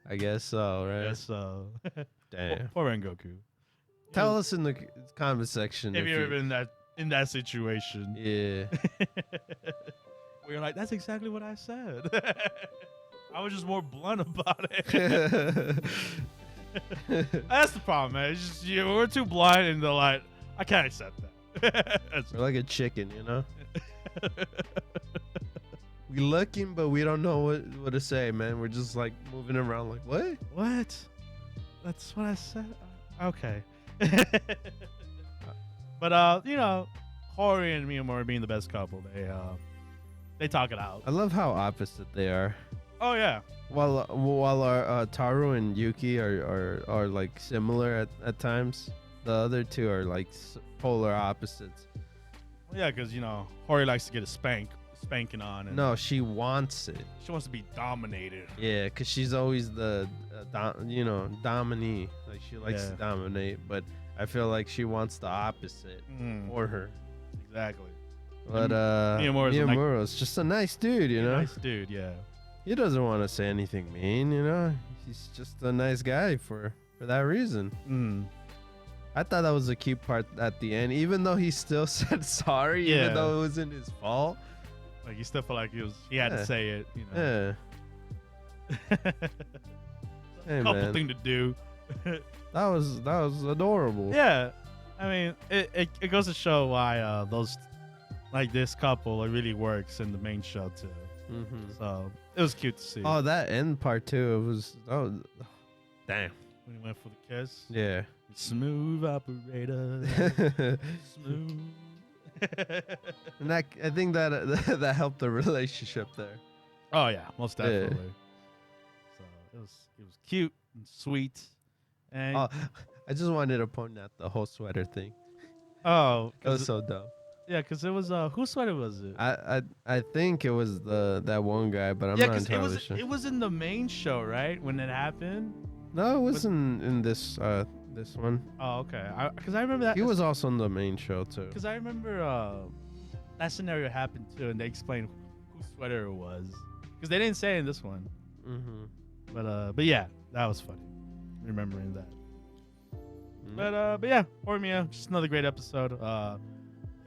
I guess so, right? Yeah, so. Damn. Poor Rengoku. Tell us in the comment section Have you ever been in that situation? Yeah. Where you're like, that's exactly what I said. I was just more blunt about it. That's the problem, man. It's just, we're too blind, and they're like, I can't accept that. We're like a chicken, We looking, but we don't know what to say, man. We're just like moving around like, what? What? That's what I said? Okay. But, Hori and Miyamura being the best couple, they talk it out. I love how opposite they are. Oh, yeah. While our Taru and Yuki are like similar at times, the other two are like polar opposites. Well, yeah, because, Hori likes to get a spanking on. And No, she wants it. she wants to be dominated. Yeah, because she's always the, dominee. Like, she likes to dominate, but I feel like she wants the opposite for her. Exactly. But Miyamura's just a nice dude, Nice dude, yeah. He doesn't want to say anything mean, He's just a nice guy for that reason. I thought that was a cute part at the end, even though he still said sorry, even though it wasn't his fault. Like, he still felt like he had to say it, Yeah. Hey, Couple man. thing to do. That was adorable. Yeah. I mean, it goes to show why this couple, it really works in the main show too. Mm-hmm. So it was cute to see. Oh, that end part too. Damn. When he went for the kiss. Yeah. Smooth operator. Smooth. And I think that helped the relationship there. Oh yeah, most definitely. So it was cute and sweet. And I just wanted to point out the whole sweater thing. Oh, It was so dumb. yeah, because it was whose sweater was it? I think it was that one guy, but I'm Yeah, not because entirely sure. it was in the main show, right? When it happened. No, it wasn't in this one. Oh, okay. Because I remember that. He was also in the main show too. Because I remember that scenario happened too, and they explained whose sweater it was. Because they didn't say it in this one. Mm-hmm. But yeah, that was funny. Remembering that. But yeah, Horimiya, just another great episode.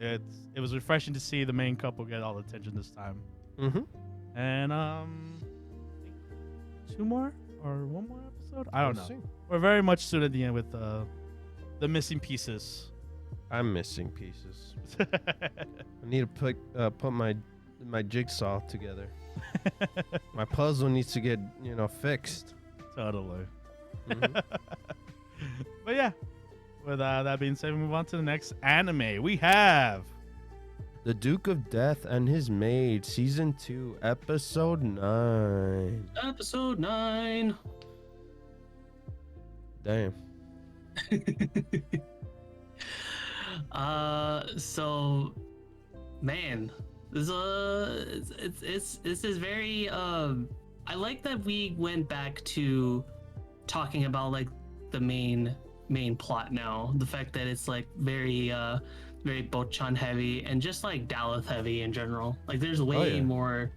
It was refreshing to see the main couple get all the attention this time. Mm-hmm. And I think 2 more or 1 more episode. I don't know. See. We're very much soon at the end with the missing pieces. I'm missing pieces. I need to put my jigsaw together. My puzzle needs to get fixed. Totally. Mm-hmm. But yeah, with that being said, we move on to the next anime. We have The Duke of Death and His Maid, Season 2, Episode 9. Episode 9. Damn. So, man, this is very I like that we went back to talking about like the main plot now. The fact that it's like very Bocchan heavy and just like Daleth heavy in general. Like there's way yeah. more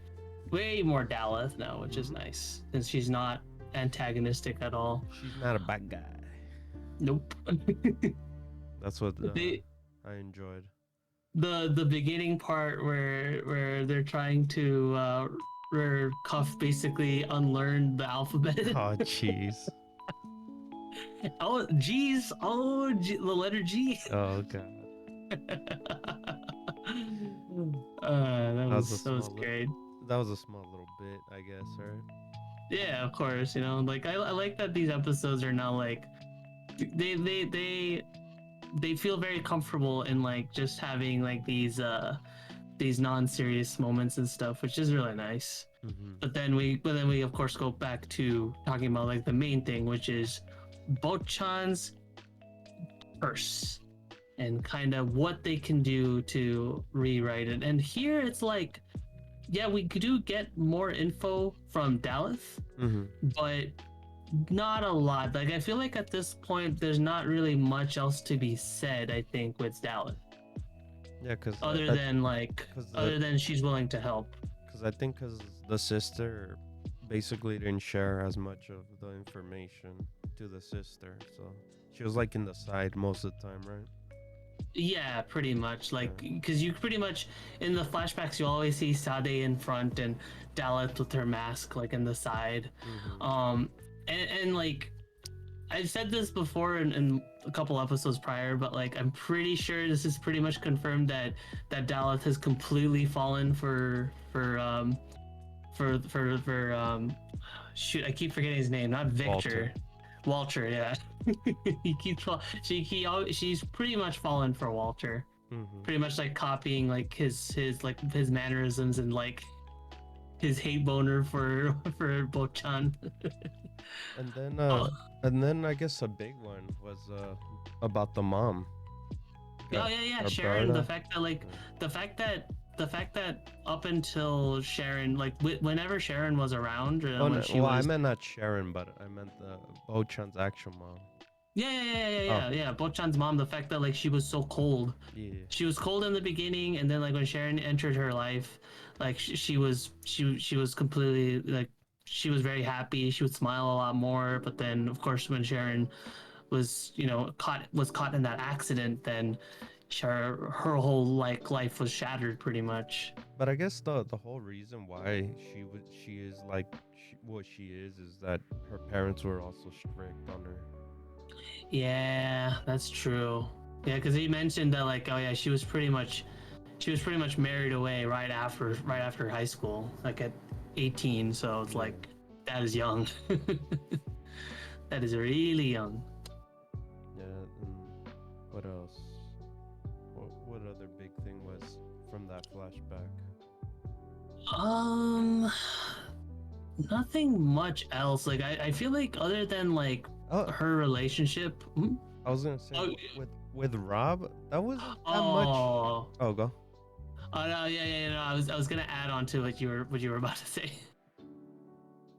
Daleth now, which is nice since she's not antagonistic at all. She's not a bad guy. Nope. That's what They, I enjoyed. the beginning part where they're trying to where Cuff basically unlearned the alphabet. Oh, jeez. Oh, G's. Oh, the letter G. Oh, God. That was great. That was a small little bit, I guess, right? Yeah, of course. You know, like I like that these episodes are now like they feel very comfortable in like just having like these non-serious moments and stuff, which is really nice. Mm-hmm. But then we of course go back to talking about like the main thing, which is Bocchan's curse and kind of what they can do to rewrite it. And here it's like, yeah, we do get more info from Daleth, but not a lot. Like I feel like at this point there's not really much else to be said, I think, with Daleth. Yeah, because other than she's willing to help. Because I think the sister basically didn't share as much of the information to the sister, so she was like in the side most of the time, right? Yeah, pretty much. Like, because you pretty much in the flashbacks you always see Sade in front and Daleth with her mask like in the side. And like I've said this before in a couple episodes prior, but like I'm pretty sure this is pretty much confirmed that Daleth has completely fallen for shoot, I keep forgetting his name. Not Victor. Walter, yeah. She's pretty much fallen for Walter. Pretty much like copying like his mannerisms and like his hate boner for Bocchan. And then I guess a big one was about the mom. Oh yeah, Sharon. The fact that up until Sharon, like whenever Sharon was around, I meant not Sharon, but I meant the Bocchan's actual mom. Yeah. Bocchan's mom. The fact that like she was so cold. Yeah. She was cold in the beginning, and then like when Sharon entered her life, like she was completely like she was very happy. She would smile a lot more. But then of course when Sharon was caught in that accident, then her whole like life was shattered pretty much. But I guess the whole reason why she is like what she is that her parents were also strict on her. Yeah, that's true. Yeah, because he mentioned that like, oh yeah, she was pretty much married away right after high school, like at 18. So it's like that is young. That is really young. Yeah. What else? What other big thing was from that flashback? Nothing much else. Like I feel like other than like her relationship. I was gonna say with Rob, that wasn't that much. Oh, go. Oh no, yeah. No, I was gonna add on to what you were about to say.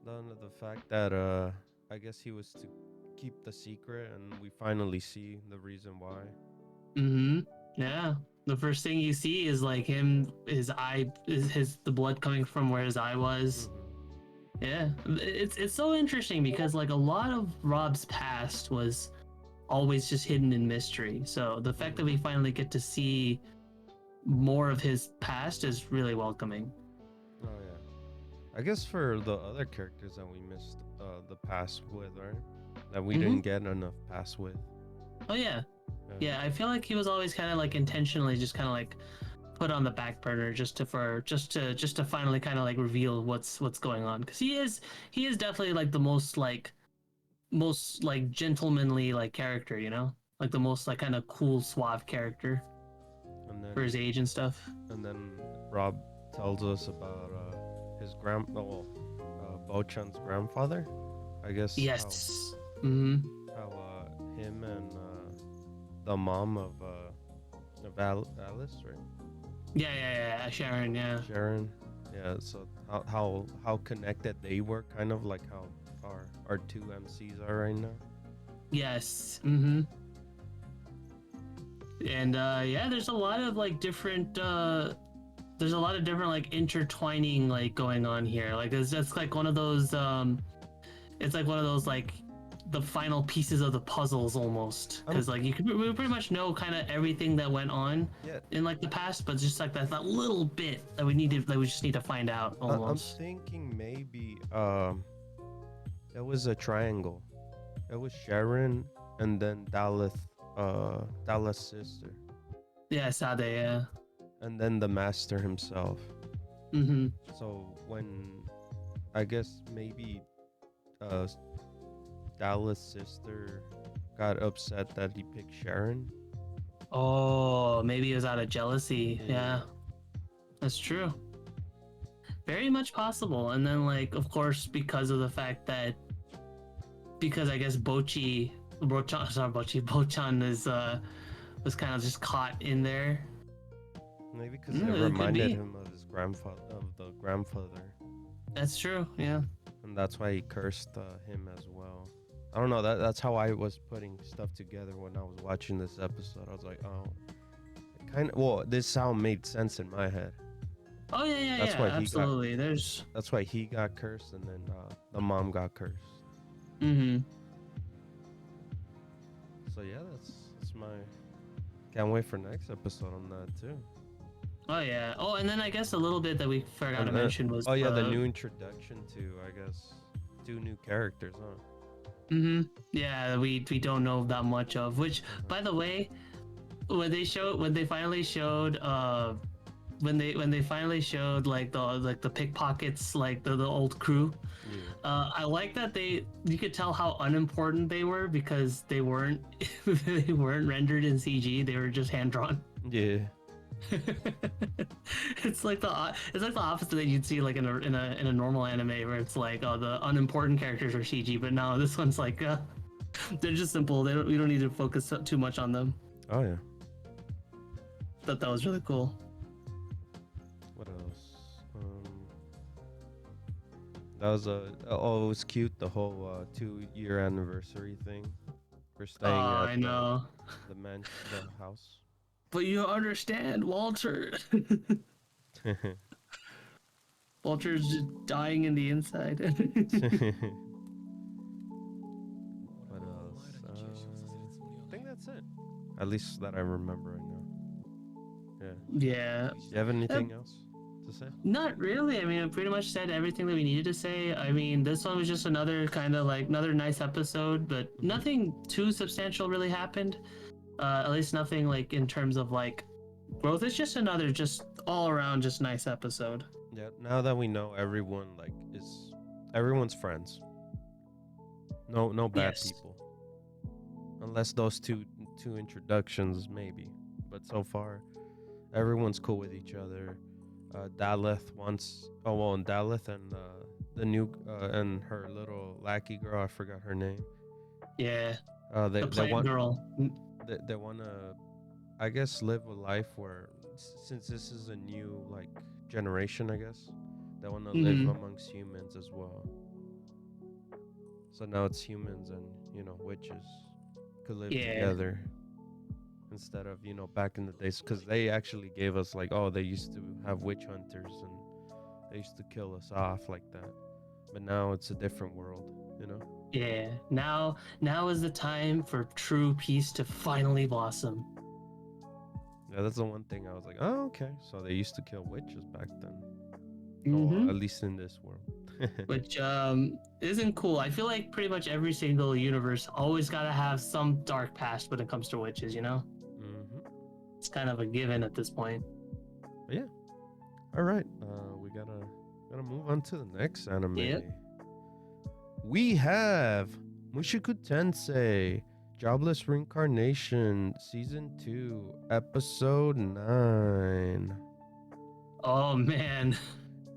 The fact that I guess he was to keep the secret, and we finally see the reason why. Yeah. The first thing you see is like his eye is the blood coming from where his eye was. Yeah, it's so interesting because like a lot of Rob's past was always just hidden in mystery. So the fact that we finally get to see more of his past is really welcoming. Oh yeah, I guess for the other characters that we missed the past with, right? That we didn't get enough past with. Oh yeah. Yeah, I feel like he was always kind of like intentionally just kind of like put on the back burner just to finally kind of like reveal what's going on, because he is definitely like the most gentlemanly like character, you know, like the most like kind of cool suave character for his age and stuff. And then Rob tells us about his Bocchan's grandfather, I guess. Yes. How him and the mom of Alice, right? Yeah, Sharon, yeah. Sharon. Yeah. So how connected they were, kind of like how our two MCs are right now. Yes. And yeah, there's a lot of like different like intertwining like going on here. Like it's just like one of those it's like one of those like the final pieces of the puzzles almost, because like we pretty much know kind of everything that went on in like the past, but just like that little bit that we just need to find out almost. I'm thinking maybe there was a triangle. It was Sharon and then Dallas sister. Yeah, Sade, yeah. And then the master himself. So when I guess maybe Dallas sister got upset that he picked Sharon. Oh, maybe it was out of jealousy. Yeah, that's true. Very much possible. And then like, of course, because of the fact that I guess Bocchan is was kind of just caught in there. Maybe because it reminded him of his grandfather. That's true. Yeah. And that's why he cursed him as well. I don't know. That's how I was putting stuff together when I was watching this episode. I was like, oh, this sound made sense in my head. Oh yeah, that's why absolutely. That's why he got cursed, and then the mom got cursed. So yeah, that's my. Can't wait for next episode on that too. Oh yeah. Oh, and then I guess a little bit that we forgot to mention was. Oh yeah, the new introduction to, I guess, 2 new characters, huh? Yeah, we don't know that much of. Which, by the way, when they finally showed like the pickpockets, like the old crew. I like that you could tell how unimportant they were because they weren't rendered in CG. They were just hand drawn. Yeah. It's like the opposite that you'd see like in a normal anime where it's like, oh, the unimportant characters are CG, but now this one's like they're just simple. We don't need to focus too much on them. Oh yeah. Thought that was really cool. What else? That was it was cute, the whole 2-year anniversary thing. We're staying at the house. But you understand, Walter. Walter's just dying in the inside. What else? I think that's it. At least that I remember right now. Yeah. Do you have anything else to say? Not really. I mean, I pretty much said everything that we needed to say. I mean, this one was just another nice episode, but nothing too substantial really happened. At least nothing like in terms of like growth. It's just another all around just nice episode. Yeah, now that we know everyone everyone's friends. No bad people. Unless those two introductions maybe. But so far everyone's cool with each other. Daleth and the new and her little lackey girl, I forgot her name. Yeah. The plant girl. They want to, I guess, live a life where, since this is a new like generation, I guess, they want to live amongst humans as well. So now it's humans and witches could live together instead of back in the days, because they actually gave us like, oh, they used to have witch hunters and they used to kill us off like that, but now it's a different world. Yeah, now is the time for true peace to finally blossom. Yeah, that's the one thing I was like, oh, okay. So they used to kill witches back then. At least in this world. Which isn't cool. I feel like pretty much every single universe always gotta have some dark past when it comes to witches, It's kind of a given at this point. But yeah. All right. We gotta move on to the next anime. Yep. We have Mushoku Tensei, Jobless Reincarnation, Season 2, Episode 9. Oh man.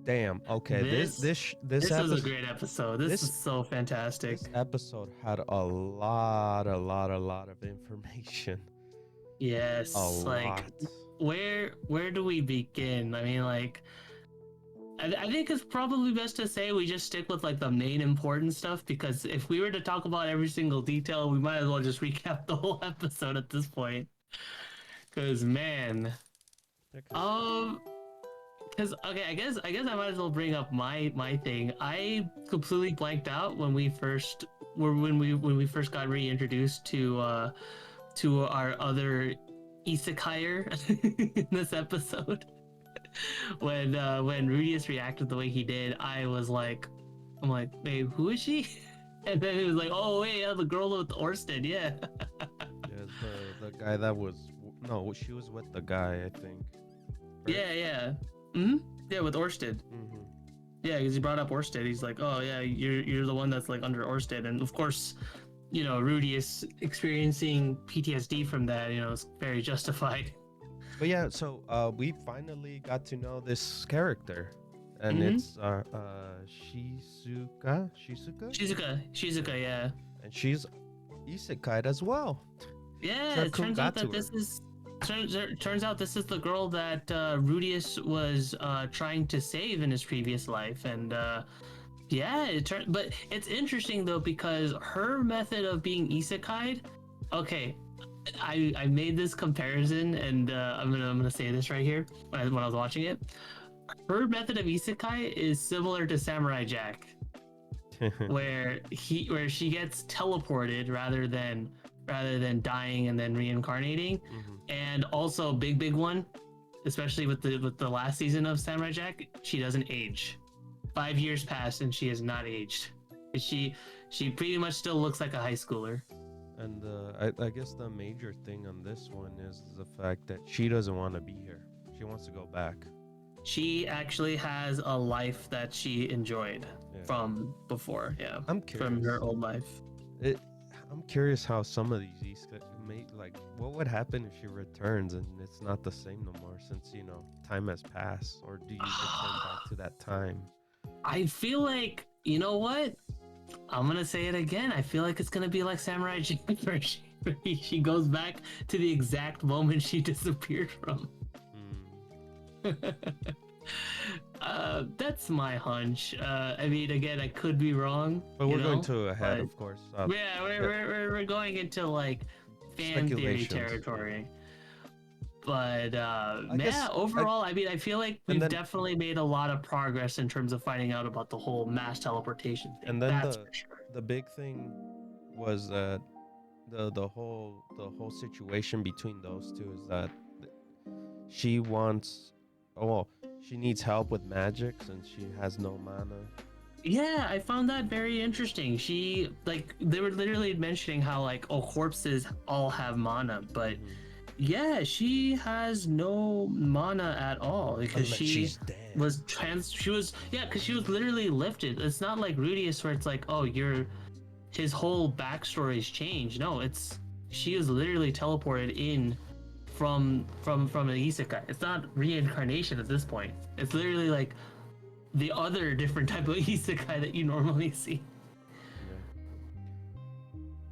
Damn. Okay. This was a great episode. This is so fantastic. This episode had a lot of information. Yes, A like lot. where do we begin? I mean, like, I think it's probably best to say we just stick with like the main important stuff, because if we were to talk about every single detail, we might as well just recap the whole episode at this point. Because man, Yeah, 'cause- um, because okay, I guess I might as well bring up my thing. I completely blanked out when we first when we first got reintroduced to our other isekaier in this episode. When Rudius reacted the way he did, I'm like, wait, who is she? And then he was like, oh wait, yeah, the girl with Orsted, yeah. yeah, the guy that was no, she was with the guy, I think. Right? Yeah. Hmm. Yeah, with Orsted. Mm-hmm. Yeah, because he brought up Orsted. He's like, oh yeah, you're the one that's like under Orsted, and of course, Rudius experiencing PTSD from that, is very justified. But yeah, so we finally got to know this character, and Mhm. it's Shizuka, yeah. and she's isekai as well. Yeah, So it turns out that Kugatsu this is turns out this is the girl that Rudius was trying to save in his previous life, and yeah, but it's interesting though because her method of being isekai'd. Okay, I made this comparison, and I'm gonna say this right here when I was watching it. Her method of isekai is similar to Samurai Jack, where she gets teleported rather than dying and then reincarnating. Mhm. And also big one, especially with the last season of Samurai Jack, she doesn't age. 5 years passed and she has not aged. She pretty much still looks like a high schooler. And I guess the major thing on this one is the fact that she doesn't want to be here. She wants to go back. She actually has a life that she enjoyed Yeah. from before, yeah, I'm curious. from her old life. I'm curious how some of these like what would happen if she returns and it's not the same no more since time has passed, or do you return back to that time? I feel like, you know what? I'm gonna say it again. I feel like it's gonna be like Samurai Jack, where she goes back to the exact moment she disappeared from. That's my hunch. I mean, again, I could be wrong. But we're going to ahead, but- of course. Yeah, we're going into like fan theory Speculations. territory. But guess overall, I mean, I feel like And we've then- definitely made a lot of progress in terms of finding out about the whole mass teleportation thing. And then That's for sure. the big thing was that the whole situation between those two is that she wants, she needs help with magics and she has no mana. Yeah, I found that very interesting. They were literally mentioning how corpses all have mana, but Mhm. yeah, she has no mana at all because Unless she she's dead. because she was literally lifted. It's not like Rudius where it's like, oh, his whole backstory's changed. No, she is literally teleported in from an isekai. It's not reincarnation at this point. It's literally like the other different type of isekai that you normally see.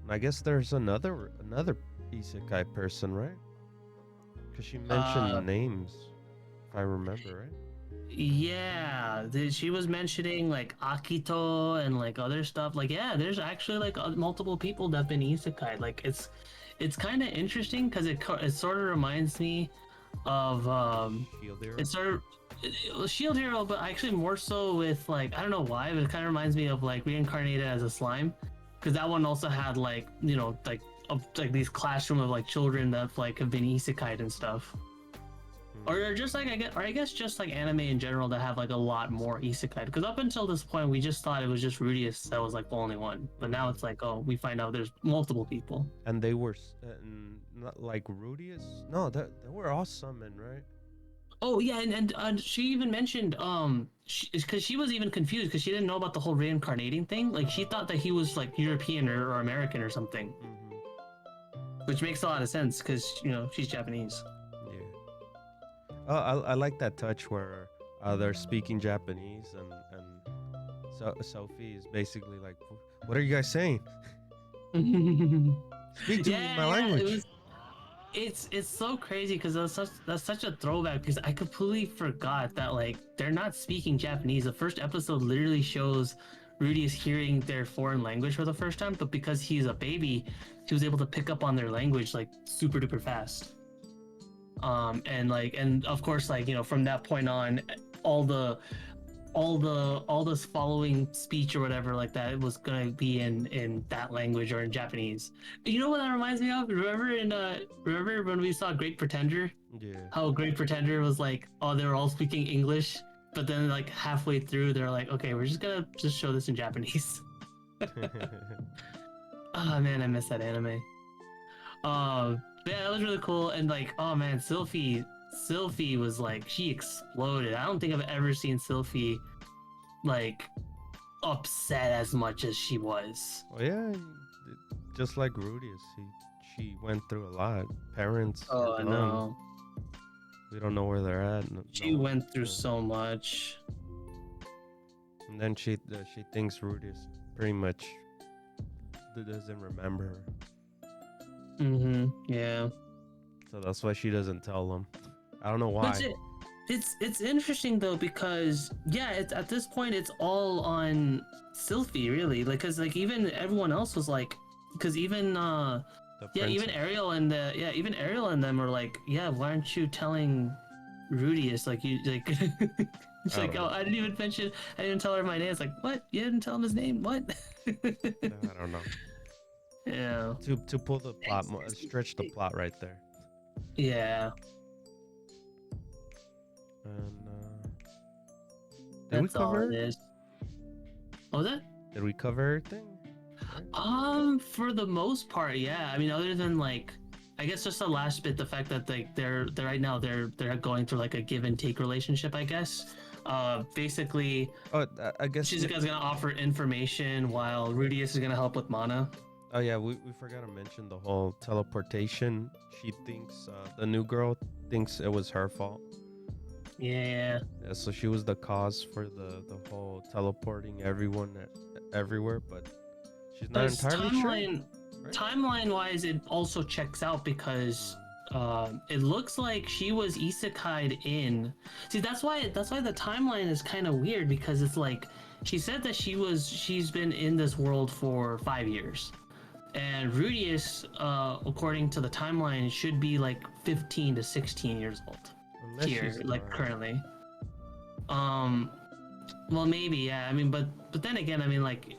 And I guess there's another isekai person, right? Because she mentioned names, if I remember right. Yeah, she was mentioning like Akito and like other stuff. Like, yeah, there's actually like multiple people that have been isekai. Like, it's kind of interesting because it sort of reminds me of Shield Hero. it's sort of Shield Hero, but actually more so with like, I don't know why, but it kind of reminds me of like Reincarnated as a Slime, because that one also had like like these classroom of like children that like have been isekai'd and stuff. Or just like I guess just like anime in general that have like a lot more isekai. Because up until this point, we just thought it was just Rudius that was like the only one. But now it's like, oh, we find out there's multiple people. And they were not like Rudius. No, they were all summoned, right? Oh yeah, and she even mentioned because she was even confused because she didn't know about the whole reincarnating thing. Like she thought that he was like European or American or something, which makes a lot of sense because she's Japanese. Yeah. Oh, I like that touch where they're speaking Japanese and so Sophie is basically like, "What are you guys saying? Speak to me in my language." it's so crazy because that's such a throwback because I completely forgot that like they're not speaking Japanese. The first episode literally shows Rudy is hearing their foreign language for the first time, but because he's a baby, he was able to pick up on their language like super duper fast. And of course, like, you know, from that point on, all this following speech or whatever like that, it was gonna be in that language or in Japanese. You know what that reminds me of? Remember when we saw Great Pretender? Yeah. How Great Pretender was like, oh, they were all speaking English, but then like halfway through they're like, okay, we're just gonna show this in Japanese. Oh man, I miss that anime. Yeah, that was really cool. And like, oh man, Sylphie was like, she exploded. I don't think I've ever seen Sylphie like upset as much as she was. Well, yeah, just like Rudius, she went through a lot. Parents. Oh, I know. We don't know where they're at. She went through so much. And then she thinks Rudius pretty much doesn't remember her. Yeah. So that's why she doesn't tell them. I don't know why. But it's interesting though because yeah, it's at this point it's all on Sylphie really, like because like even everyone else was like, because even even Ariel and them are like, yeah, why aren't you telling Rudius like you like? It's like, oh, I didn't even tell her my name. It's like, what? You didn't tell him his name? What? I don't know. Yeah. To pull the plot more, stretch the plot right there. Yeah. And That's all it is. What was it? Did we cover everything? For the most part, yeah. I mean, other than like, I guess just the last bit, the fact that like they're right now they're going through like a give and take relationship, I guess. Basically, I guess Shizuka's gonna offer information while Rudius is gonna help with mana. Oh yeah, we forgot to mention the whole teleportation. She thinks the new girl thinks it was her fault. Yeah. Yeah, so she was the cause for the whole teleporting everyone everywhere, but she's not entirely sure. Right? Timeline wise, it also checks out because it looks like she was isekai'd in. See, that's why the timeline is kind of weird because it's like she said that she's been in this world for 5 years. And Rudius, according to the timeline, should be like 15 to 16 years old. Unless here, she's like not. currently. Well, maybe, yeah. I mean, but then again, I mean, like,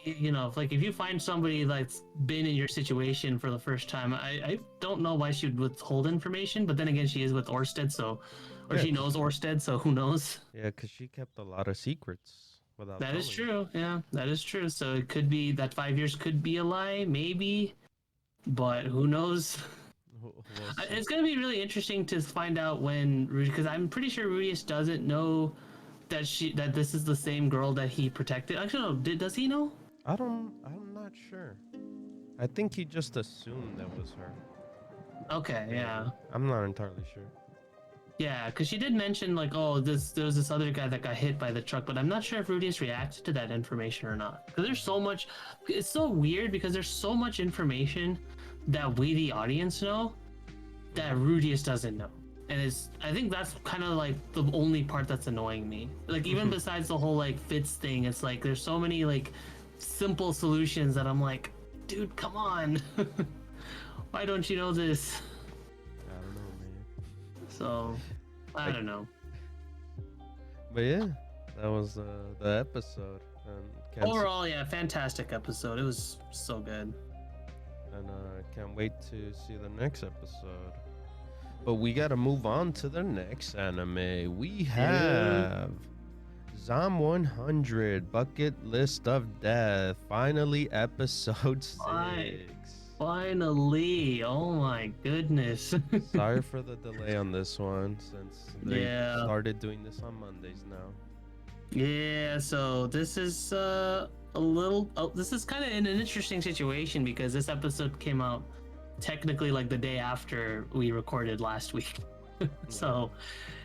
you know, if you find somebody that's been in your situation for the first time, I don't know why she would withhold information. But then again, she is with Orsted, she knows Orsted, so who knows? Yeah, because she kept a lot of secrets without. That is telling. true. Yeah, that is true. So it could be that 5 years could be a lie, maybe, but who knows? We'll see. It's gonna be really interesting to find out when because I'm pretty sure Rudius doesn't know that this is the same girl that he protected. Actually, no. Does he know? I'm not sure. I think he just assumed that was her. Okay, yeah. I'm not entirely sure. Yeah, because she did mention like, oh, there was this other guy that got hit by the truck, but I'm not sure if Rudius reacted to that information or not. Because there's so much. It's so weird because there's so much information that we, the audience, know that Rudius doesn't know, and I think that's kind of like the only part that's annoying me. Like even besides the whole like Fitz thing, it's like there's so many like simple solutions that I'm like, dude, come on, why don't you know this? I don't know, man. So I don't know. But yeah, that was the episode. Overall, yeah, fantastic episode. It was so good. And can't wait to see the next episode. But we gotta move on to the next anime. We have Zom 100 Bucket List of Death. Finally, episode 6. Finally, oh my goodness. Sorry for the delay on this one, since they started doing this on Mondays now. Yeah, so this is this is kind of in an interesting situation because this episode came out technically like the day after we recorded last week. So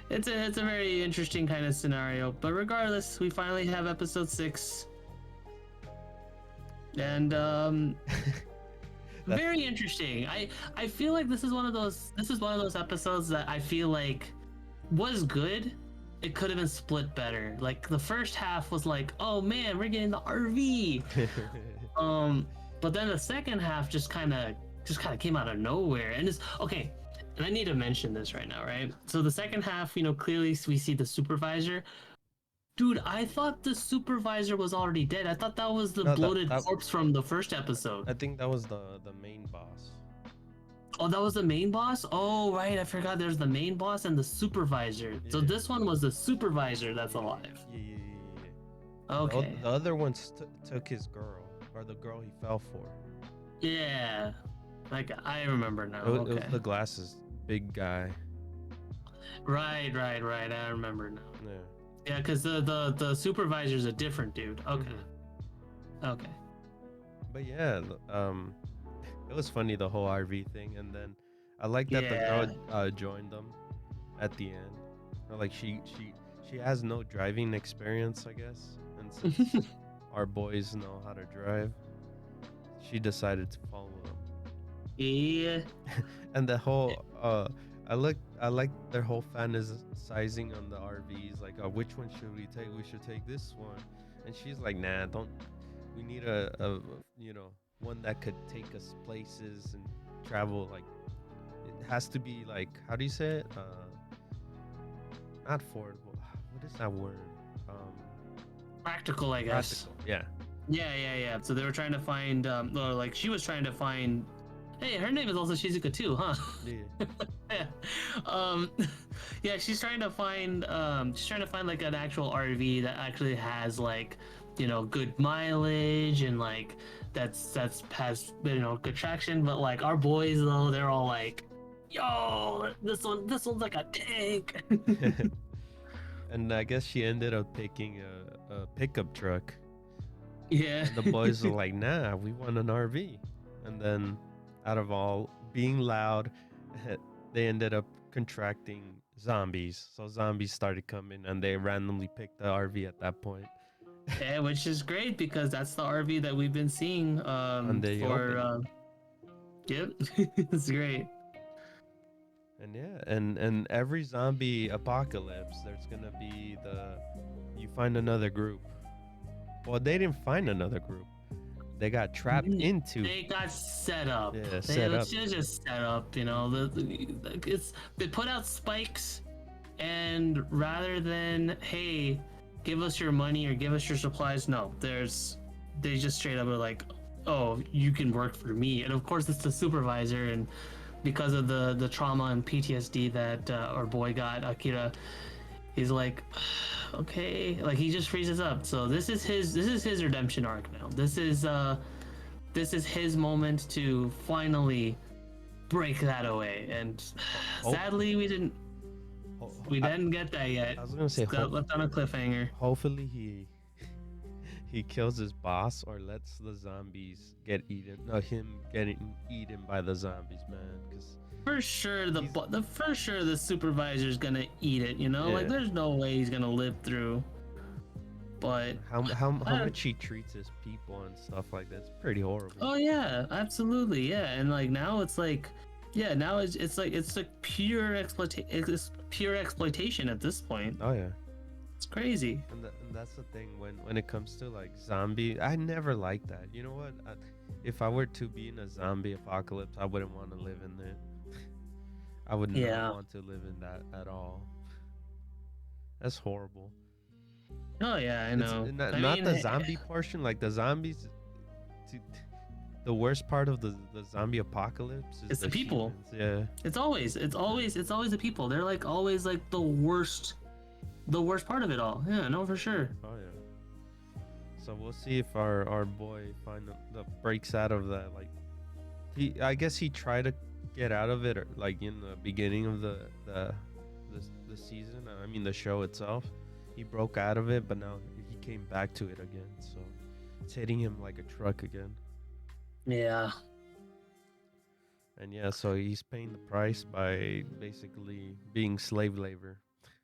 it's a very interesting kind of scenario, but regardless, we finally have episode 6. And Very interesting. I feel like this is one of those episodes that I feel like was good. It could have been split better. Like the first half was like, oh man, we're getting the RV. But then the second half just kind of came out of nowhere. And it's okay. And I need to mention this right now, right? So the second half, clearly we see the supervisor. Dude, I thought the supervisor was already dead. I thought that was the No, bloated corpse from the first episode. I think that was the main boss. Oh, that was the main boss? Oh, right. I forgot there's the main boss and the supervisor. So Yeah. this one was the supervisor that's alive. Yeah. Okay. The other ones took his girl, or the girl he fell for. Yeah. Like, I remember now. It was Okay. the glasses, big guy. Right. I remember now. Yeah. Yeah, because the supervisor's a different dude. Okay. Mhm. Okay. But yeah, it was funny, the whole RV thing, and then I like that the girl joined them at the end. Like she has no driving experience, I guess, and since our boys know how to drive, she decided to follow them. Yeah. And the whole I like their whole fantasizing on the RVs, like which one should we take? We should take this one, and she's like, nah, don't. We need a one that could take us places and travel. Like it has to be like, how do you say it? Not affordable. What is that word? Practical, I guess. Practical. Yeah. Yeah. So they were trying to find, or like she was trying to find. Hey, her name is also Shizuka too, huh? Yeah. Yeah. Yeah, she's trying to find like an actual RV that actually has like, good mileage and like that's has good traction. But like our boys though, they're all like, yo, this one's like a tank. And I guess she ended up picking a pickup truck. Yeah. And the boys are like, nah, we want an RV. And then out of all being loud, they ended up contracting zombies. So zombies started coming and they randomly picked the RV at that point. Yeah, which is great because that's the RV that we've been seeing for yep. It's great. And yeah, and every zombie apocalypse there's gonna be you find another group. Well, they didn't find another group. They got trapped into. They got set up. Yeah, They just set up. They put out spikes, and rather than hey, give us your money or give us your supplies, no, they just straight up are like, oh, you can work for me, and of course it's the supervisor, and because of the trauma and PTSD that our boy got, Akira, he's like, okay, like he just freezes up. So this is his redemption arc now. This is his moment to finally break that away. And sadly, we didn't get that yet. I was gonna say, left on a cliffhanger. Hopefully he kills his boss or lets the zombies get eaten. No, him getting eaten by the zombies, man. Because for sure the supervisor's gonna eat it. Like there's no way he's gonna live through. But how much he treats his people and stuff like that, it's pretty horrible. Oh yeah, absolutely, yeah. And like now it's like, yeah, now it's like pure exploitation at this point. Oh yeah, it's crazy. And that's the thing when it comes to like zombie, I never liked that. You know what? If I were to be in a zombie apocalypse, I wouldn't want to live in there. I would not want to live in that at all. That's horrible. Oh yeah, I know. Not the zombie portion, like the zombies. The worst part of the zombie apocalypse is the people. Humans. Yeah. It's always the people. They're like always like the worst part of it all. Yeah, no, for sure. Oh yeah. So we'll see if our boy breaks out of that. Like I guess he tried to get out of it, or like in the beginning of the season. I mean the show itself. He broke out of it, but now he came back to it again. So it's hitting him like a truck again. Yeah. And yeah, so he's paying the price by basically being slave labor.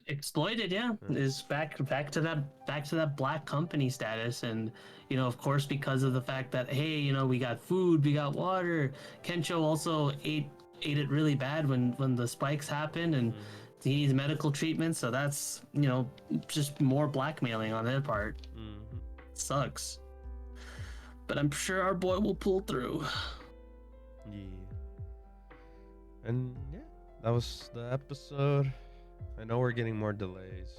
exploited, yeah, is back to that black company status. And of course, because of the fact that, hey, we got food, we got water. Kensho also ate it really bad when the spikes happened, and he needs medical treatment. So that's just more blackmailing on their part. Sucks, but I'm sure our boy will pull through. Yeah. And yeah, that was the episode. I know we're getting more delays.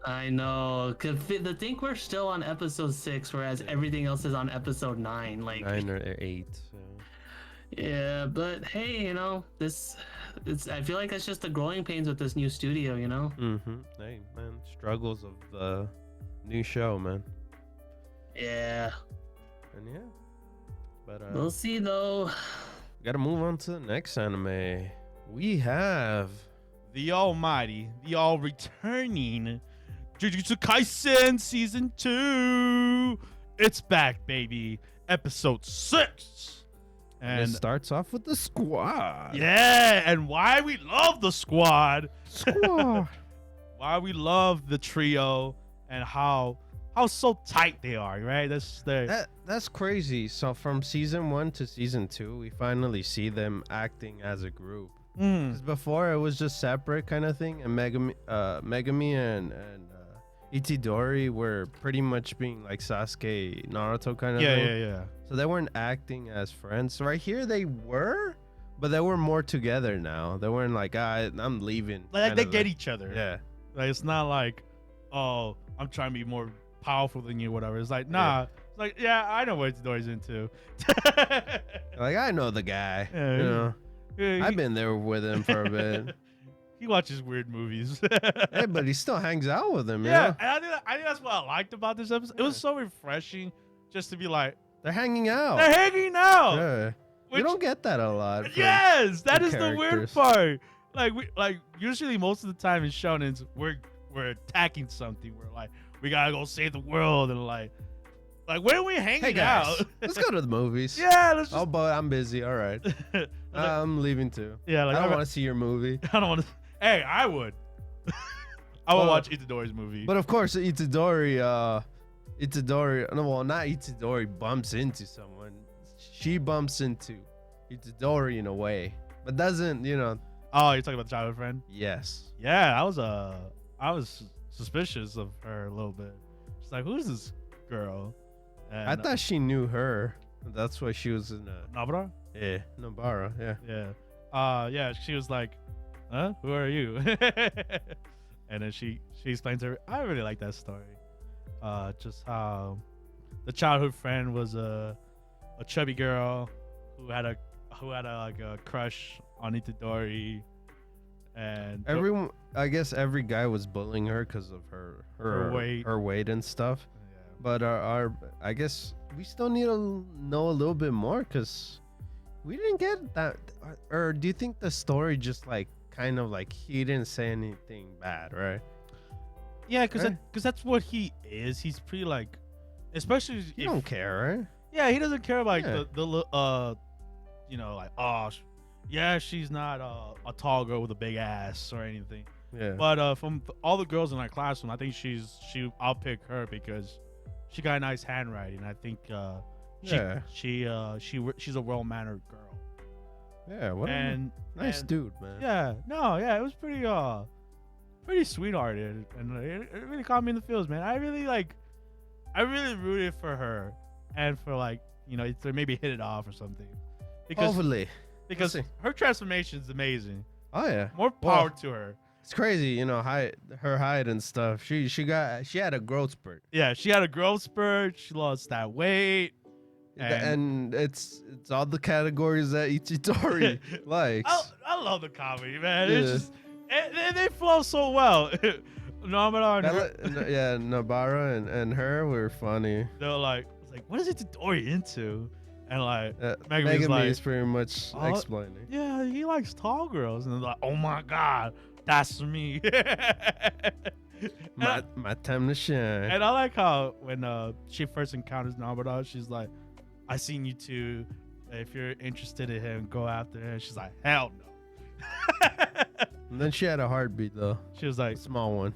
I know, cause the think we're still on episode 6, whereas everything else is on episode 9. Like 9 or 8. So. Yeah, but hey, I feel like it's just the growing pains with this new studio. Hey, man, struggles of the new show, man. Yeah. And yeah, but We'll see though. Gotta move on to the next anime. We have the almighty, the all returning Jujutsu Kaisen season 2. It's back, baby. Episode 6. And it starts off with the squad. Yeah, and why we love the squad. Squad. Why we love the trio and how so tight they are, right? That's crazy. So from season 1 to season 2, we finally see them acting as a group. Because before it was just separate kind of thing, and Megami and Itadori were pretty much being like Sasuke, Naruto kind of thing. Yeah. So they weren't acting as friends. So right here they were, but they were more together now. They weren't like, I'm leaving. Like they get each other. Yeah. Like it's not like, oh, I'm trying to be more powerful than you, whatever. It's like, nah. Yeah. It's like, yeah, I know what Itadori's into. Like, I know the guy. Yeah, I've been there with him for a bit. He watches weird movies. Hey, but he still hangs out with him. Yeah, and I think that's what I liked about this episode. It was so refreshing just to be like, they're hanging out. they're hanging out. Yeah. We don't get that a lot. Yes, that is the weird characters. part. Like usually most of the time in shonens, we're attacking something. We're like, we gotta go save the world, and like when are we hanging Hey guys, out? let's go to the movies. Yeah, let's just. Oh, but I'm busy. All right. I'm leaving too. Yeah, like I don't want to see your movie. I don't want to. Hey, I would. I would watch Itadori's movie. But of course, Itadori, no, well, not Itadori bumps into someone. She bumps into Itadori in a way, but doesn't, Oh, you're talking about the childhood friend? Yes. Yeah, I was suspicious of her a little bit. She's like, who's this girl? And, I thought she knew her. That's why she was in Nabara? Yeah, Nobara, yeah. Yeah. Yeah, she was like, huh? Who are you? And then she explains to her. I really like that story. Just how the childhood friend was a chubby girl who had a like a crush on Itadori, and Everyone, I guess every guy was bullying her because of her weight and stuff. Yeah. But I guess we still need to know a little bit more because we didn't get that. Or do you think the story just like kind of like he didn't say anything bad, right? Yeah, because Right. that's what he is. He's pretty like, especially if You don't care, right? yeah, he doesn't care about Yeah. the like yeah, she's not a tall girl with a big ass or anything. Yeah. But from all the girls in our classroom, I think I'll pick her because she got a nice handwriting. I think she's a well-mannered girl. Yeah. What And a nice and- dude, man. Yeah, no, yeah, it was pretty sweethearted, and it really caught me in the feels, man. I really rooted for her, and for like to maybe hit it off or something, because Hopefully. because We'll see. her transformation is amazing. Oh yeah. More Well, power to her. It's crazy, her height and stuff. She had a growth spurt. Yeah, she had a growth spurt. She lost that weight. And it's all the categories that Itadori likes. I love the comedy, man. Yeah. It's just they flow so well. Nobara and her, Nobara and her were funny. they're like, what is Itadori into? And like Megami's Megami like, is pretty much "Oh, explaining. yeah, he likes tall girls, and they're like, oh my god, that's me. My time to shine. And I like how when she first encounters Nobara, she's like, I seen you two. If you're interested in him, go after him. She's like, hell no. And then she had a heartbeat though, She was like, a small one.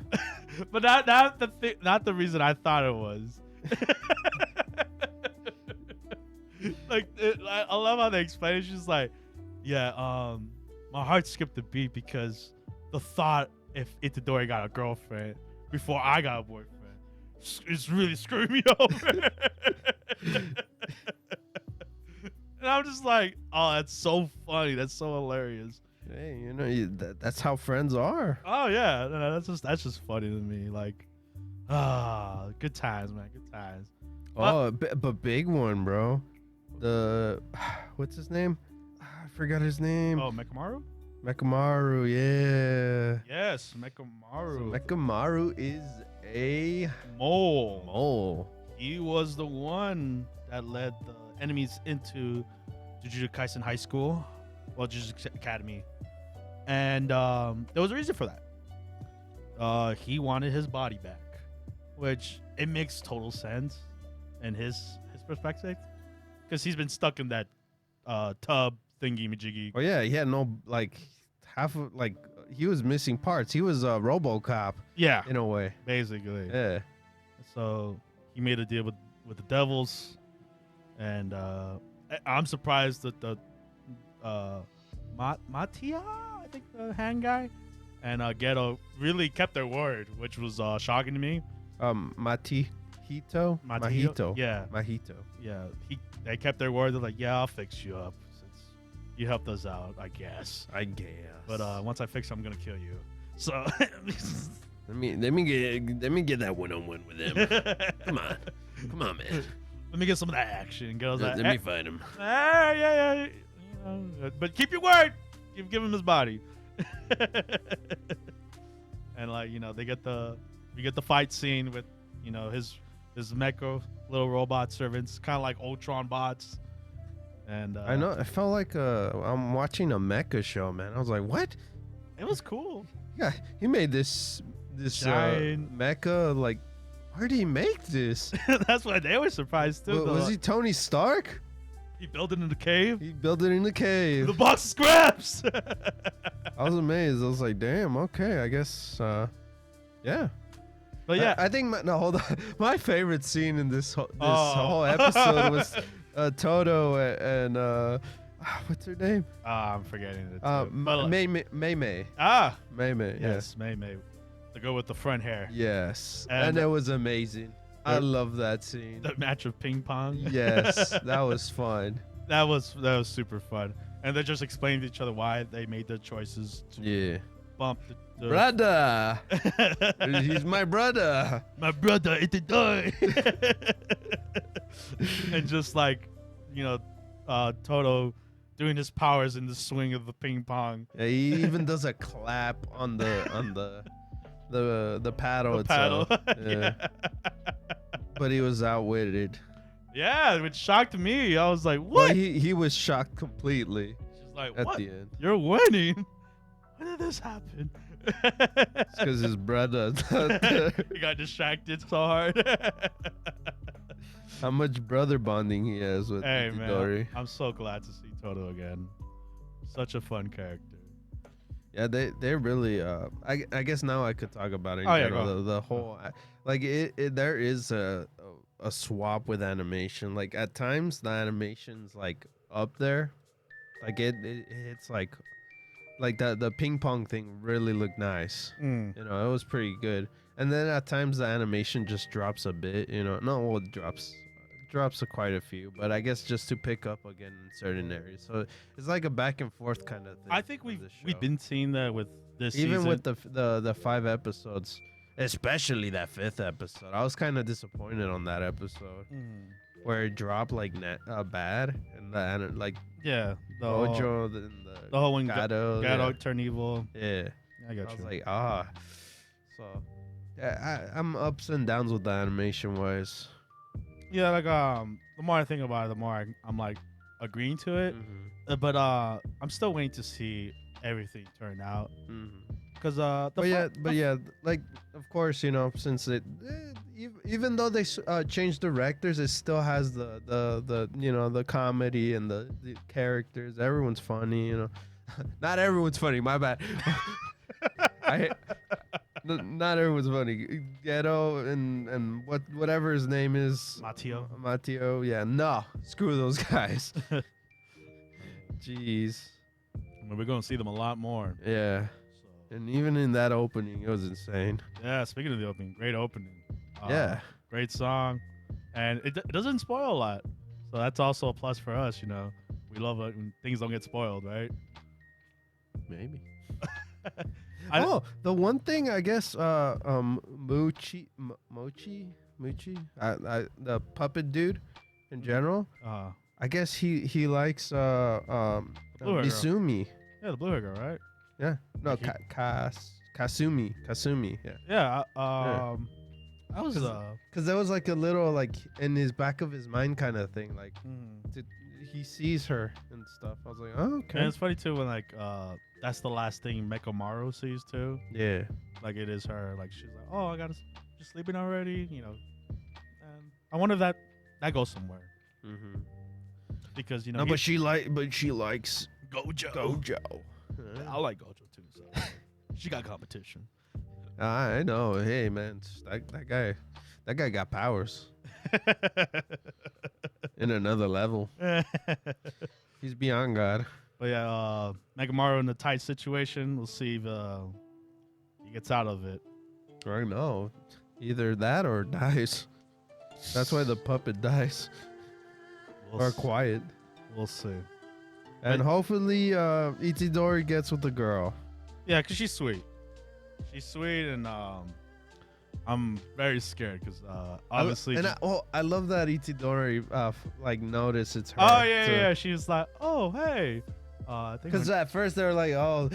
but not the reason I thought it was. I love how they explain it. She's like, yeah, my heart skipped a beat because the thought if Itadori got a girlfriend before I got a boyfriend, it's really screwing me over. And I'm just like, oh, that's so funny. That's so hilarious. Hey, you know, that's how friends are. Oh yeah, no, that's just funny to me. Like, good times, man, good times. Oh, but big one, bro. The what's his name? I forgot his name. Oh, Mekamaru? Mekamaru, yeah. Yes, Mekamaru. So Mekamaru is a Mole. He was the one that led the enemies into Jujutsu Kaisen High School, well, Jujutsu Academy, and there was a reason for that. He wanted his body back, which it makes total sense in his perspective, because he's been stuck in that tub thingy majiggy. Oh yeah, he had no he was missing parts. He was a RoboCop. Yeah, in a way. Basically. Yeah. So he made a deal with the devils, and I'm surprised that the Matia, I think the hand guy, and Geto really kept their word, which was shocking to me. Mahito. Yeah. Mahito. Yeah. They kept their word. They're like, yeah, I'll fix you up since you helped us out, I guess. But once I fix you, I'm gonna kill you. So let me get that one-on-one with him. Come on, man. Let me get some of that action. Let me fight him. Yeah. You know, but keep your word. Give him his body. And like, you know, we get the fight scene with, you know, his mecha little robot servants, kind of like Ultron bots. And I know, I felt like I'm watching a mecha show, man. I was like, what? It was cool. Yeah, he made this giant mecha. Like, where did he make this? That's why they were surprised too. Was he Tony Stark? He built it in the cave. The box of scraps. I was amazed. I was like, damn, okay, I guess, yeah. But yeah, I think hold on. My favorite scene in this whole episode was Toto and what's her name? I'm forgetting it. May. May. Yes, May. The girl with the front hair. Yes, And it was amazing. I love that scene. The match of ping pong. Yes, that was fun. That was super fun. And they just explained to each other why they made their choices to bump the brother. He's my brother. My brother, it's a die. And just like, you know, Toto doing his powers in the swing of the ping pong. Yeah, he even does a clap on the paddle itself. Yeah. But he was outwitted. Yeah, which shocked me. I was like, what? Well, he was shocked completely. She's like, at what? The end. You're winning? When did this happen? It's because his brother. He got distracted so hard. How much brother bonding he has with Itadori. Man, I'm so glad to see Toto again. Such a fun character. Yeah, they really. I guess now I could talk about it. The whole like there is a swap with animation. Like at times the animation's like up there, like it's like the ping pong thing really looked nice. You know, it was pretty good. And then at times the animation just drops a bit. You know, it drops quite a few, but I guess just to pick up again in certain areas. So it's like a back and forth kind of thing. I think we've been seeing that with this even season. with the 5 episodes, especially that 5th episode. I was kind of disappointed on that episode where it dropped like bad and the the Gojo the whole when Gato turned evil. Yeah, I got you. I was like so yeah, I'm ups and downs with the animation wise. Yeah, like the more I think about it, the more I'm like agreeing to it. But I'm still waiting to see everything turn out. Because like of course, you know, since even though they changed directors, it still has the you know, the comedy and the characters. Everyone's funny, you know. Not everyone's funny, my bad. Not everyone's funny. Ghetto and whatever his name is. Mateo. Yeah, no. Screw those guys. Jeez. I mean, we're gonna see them a lot more. Yeah. So. And even in that opening, it was insane. Yeah. Speaking of the opening, great opening. Yeah. Great song, and it doesn't spoil a lot, so that's also a plus for us. You know, we love it when things don't get spoiled, right? Maybe. The one thing I guess, Mochi, the puppet dude, in general. I guess he likes Blue hair girl. Misumi. Yeah, the blue hair girl, right? Yeah. No, Kasumi. Yeah. Yeah. That was because there was like a little like in his back of his mind kind of thing, like he sees her and stuff. I was like, oh, okay. And it's funny too when like that's the last thing Mekamaru sees too. Yeah. Like it is her. Like she's like, oh, I gotta just sleeping already, you know. And I wonder if that goes somewhere. Mm-hmm. Because you know. No, but she likes Gojo. I like Gojo too. So she got competition. I know. Hey man, that guy got powers. In another level. He's beyond God. But yeah, Megamaru in a tight situation. We'll see if he gets out of it. I know. Either that or dies. That's why the puppet dies. Or quiet. We'll see. And hopefully Itadori gets with the girl. Yeah, because she's sweet. She's sweet, and I'm very scared because obviously. I love that Itadori like noticed it's her. Oh yeah. She's like, oh hey. Because at first they were like, oh,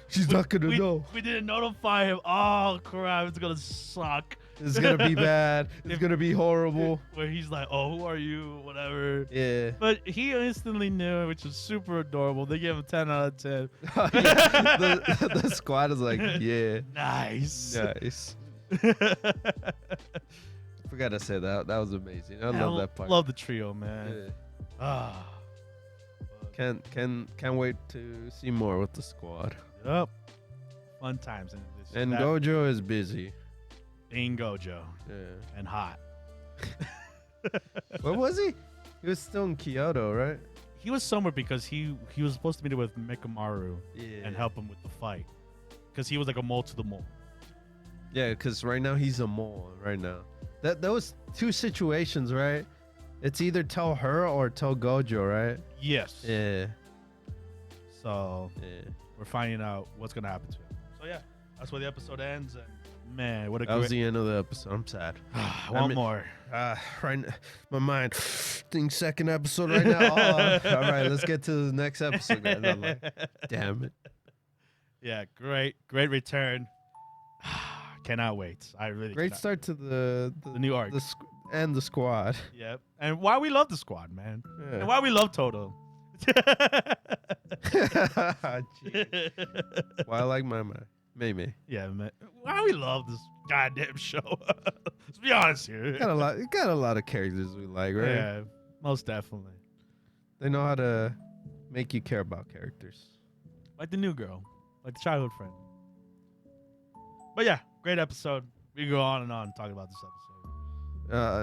she's not gonna know. We didn't notify him. Oh crap! It's gonna suck. It's gonna be bad. It's gonna be horrible. Where he's like, oh, who are you? Whatever. Yeah. But he instantly knew, which is super adorable. They gave him 10 out of 10. the squad is like, yeah. Nice. Forgot to say that. That was amazing. I love that part. Love the trio, man. Yeah. Can't wait to see more with the squad. Yep. Fun times. And Gojo is busy. Being Gojo. Yeah. And hot. Where was he? He was still in Kyoto, right? He was somewhere because he was supposed to meet with Mekamaru and help him with the fight. Because he was like a mole to the mole. Yeah, because right now he's a mole right now. Those two situations, right? It's either tell her or tell Gojo, right? Yes. Yeah. So we're finding out what's gonna happen to him. So yeah, that's where the episode ends. And man, what a that was the end of the episode. I'm sad. One more. Right, my mind. Second episode right now. All right, let's get to the next episode, guys. I'm like, damn it. Yeah, great return. Cannot wait. I really great cannot. Start to the new arc and the squad. Yep, and why we love the squad, man, yeah. and why we love Toto. Why I like my Maybe. Yeah, man. Why we love this goddamn show. Let's be honest here. Got a lot of characters we like, right? Yeah, most definitely. They know how to make you care about characters. Like the new girl, like the childhood friend. But yeah, great episode. We can go on and talking about this episode.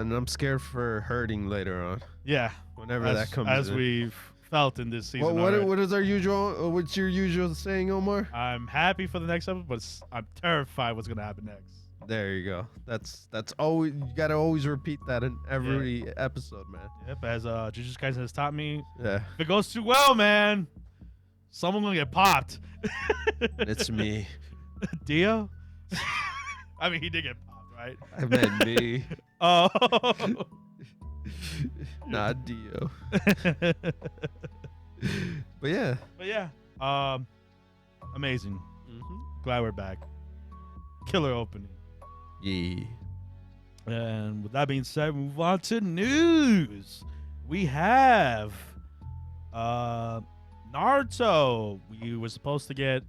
And I'm scared for hurting later on. Yeah, whenever that comes as in. we've felt in this season. What is our usual? What's your usual saying, Omar? I'm happy for the next episode, but I'm terrified what's gonna happen next. There you go. That's always, you gotta always repeat that in every episode, man. Yep, as Jujutsu Kaisen has taught me. Yeah. If it goes too well, man, someone gonna get popped. It's me. Dio? I mean, he did get popped, right? I meant me. Oh. Not Dio. But yeah. Amazing. Mm-hmm. Glad we're back. Killer opening. Yeah. And with that being said, move on to news. We have Naruto. We were supposed to get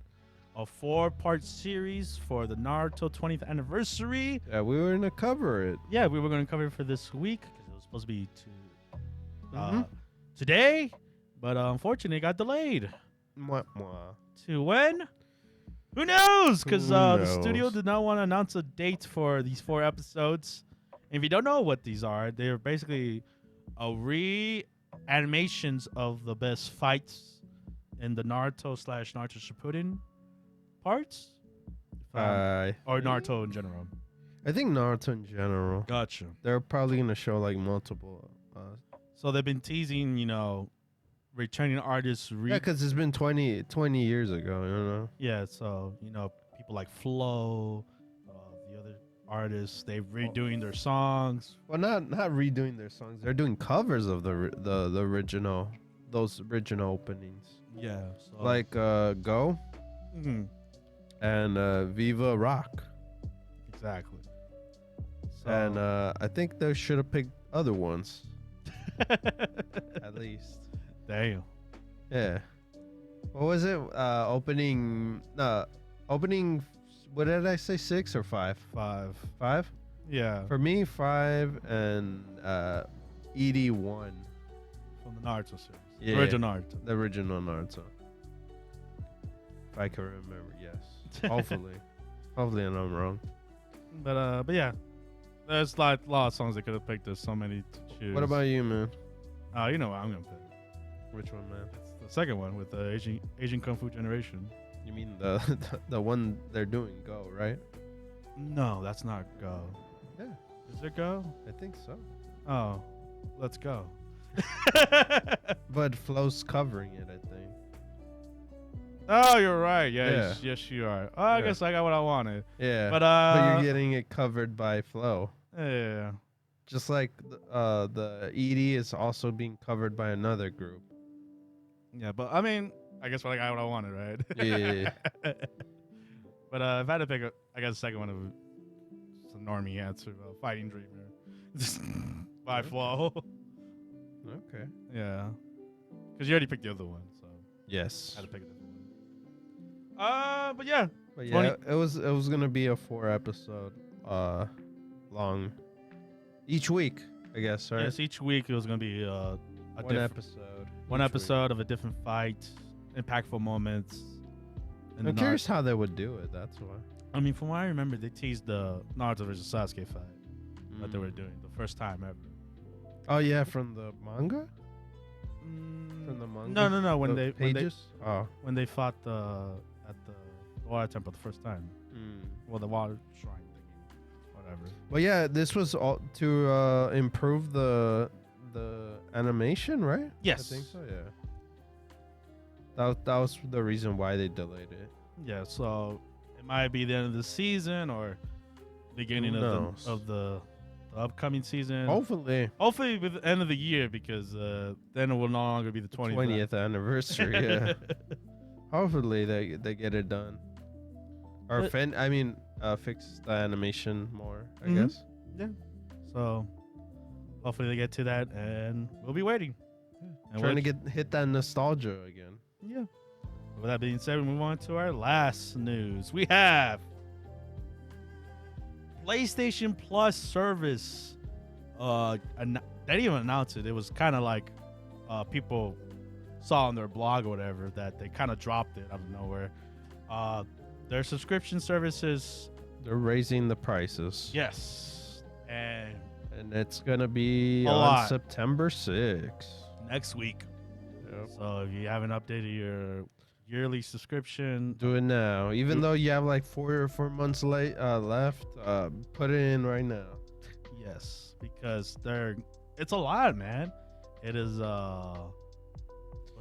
a 4-part series for the Naruto 20th anniversary. Yeah, we were gonna cover it. Yeah, we were going to cover it for this week because it was supposed to be today, but unfortunately it got delayed. Mwah, mwah. To when? Who knows? Because Who the studio knows? did not want to announce a date for these 4 episodes. And if you don't know what these are, they're basically re-animations of the best fights in the Naruto / Naruto Shippuden parts, or Naruto in general. I think Naruto in general. Gotcha. They're probably gonna show like multiple. So they've been teasing, returning artists. Yeah, because it's been 20 years ago. You know. Yeah, so people like Flo, the other artists, they're redoing their songs. Well, not redoing their songs. They're doing covers of the original, those original openings. Yeah, so, Like Go mhm, and Viva Rock. exactly. So, And I think they should have picked other ones at least. damn. Yeah. What was it? Opening. What did I say? 6 or 5? 5. 5. Yeah, For me, 5 and ED 1. from the Naruto series. Yeah. Original Naruto. The original Naruto. If I can remember, yes. Hopefully. Hopefully I'm not wrong. But yeah, there's like a lot of songs they could have picked. There's so many to choose. What about you, man? Oh, you know what I'm gonna pick. Which one, man? It's the second one with the Asian Kung Fu Generation. You mean the one they're doing, Go, right? No, that's not Go. Yeah, Is it Go? I think so. Oh, let's go. But Flo's covering it, I think. Oh, you're right. Yeah. Yes, you are. Oh, I Yeah. guess I got what I wanted. Yeah. But you're getting it covered by Flo. yeah. Just like the ED is also being covered by another group. Yeah, but I mean, I guess I got what I wanted, right? Yeah. But if I had to pick, I guess the second one would just a normie answer, Fighting Dreamer, by Flo. Okay. Yeah, because you already picked the other one, so Yes. I had to pick a different one. But yeah, But 20 yeah, it was gonna be a 4-episode long each week, I guess, right? yes, each week it was gonna be One episode. one each episode of a different fight, impactful moments. Week. I'm curious how they would do it. That's why. I mean, from what I remember, they teased the Naruto versus Sasuke fight that they Mm. were doing the first time ever. Oh yeah, from the manga. From the manga. No. When The they pages. when they fought at the water temple the first time. Well, the water shrine thingy, whatever. Well, yeah, this was all to improve the animation, right? Yes. I think so. Yeah. That was the reason why they delayed it. Yeah, so it might be the end of the season or beginning Who of knows? the upcoming season. Hopefully, Hopefully, with the end of the year, because then it will no longer be the 20th anniversary. Yeah. Hopefully they get it done. Or fix the animation more, I Mhm. guess. So hopefully they get to that, and we'll be waiting. And Trying we'll- to hit that nostalgia again. Yeah. With that being said, we move on to our last news. We have PlayStation Plus service. They didn't even announce it. It was kind of like people saw on their blog or whatever that they kind of dropped it out of nowhere. Their subscription services, They're raising the prices. yes, and And it's gonna be A on lot. September 6th. next week. Yep. So if you haven't updated your yearly subscription, Do it now. Even though you have like 4 months left, put it in right now. yes, because it's a lot, man. It is what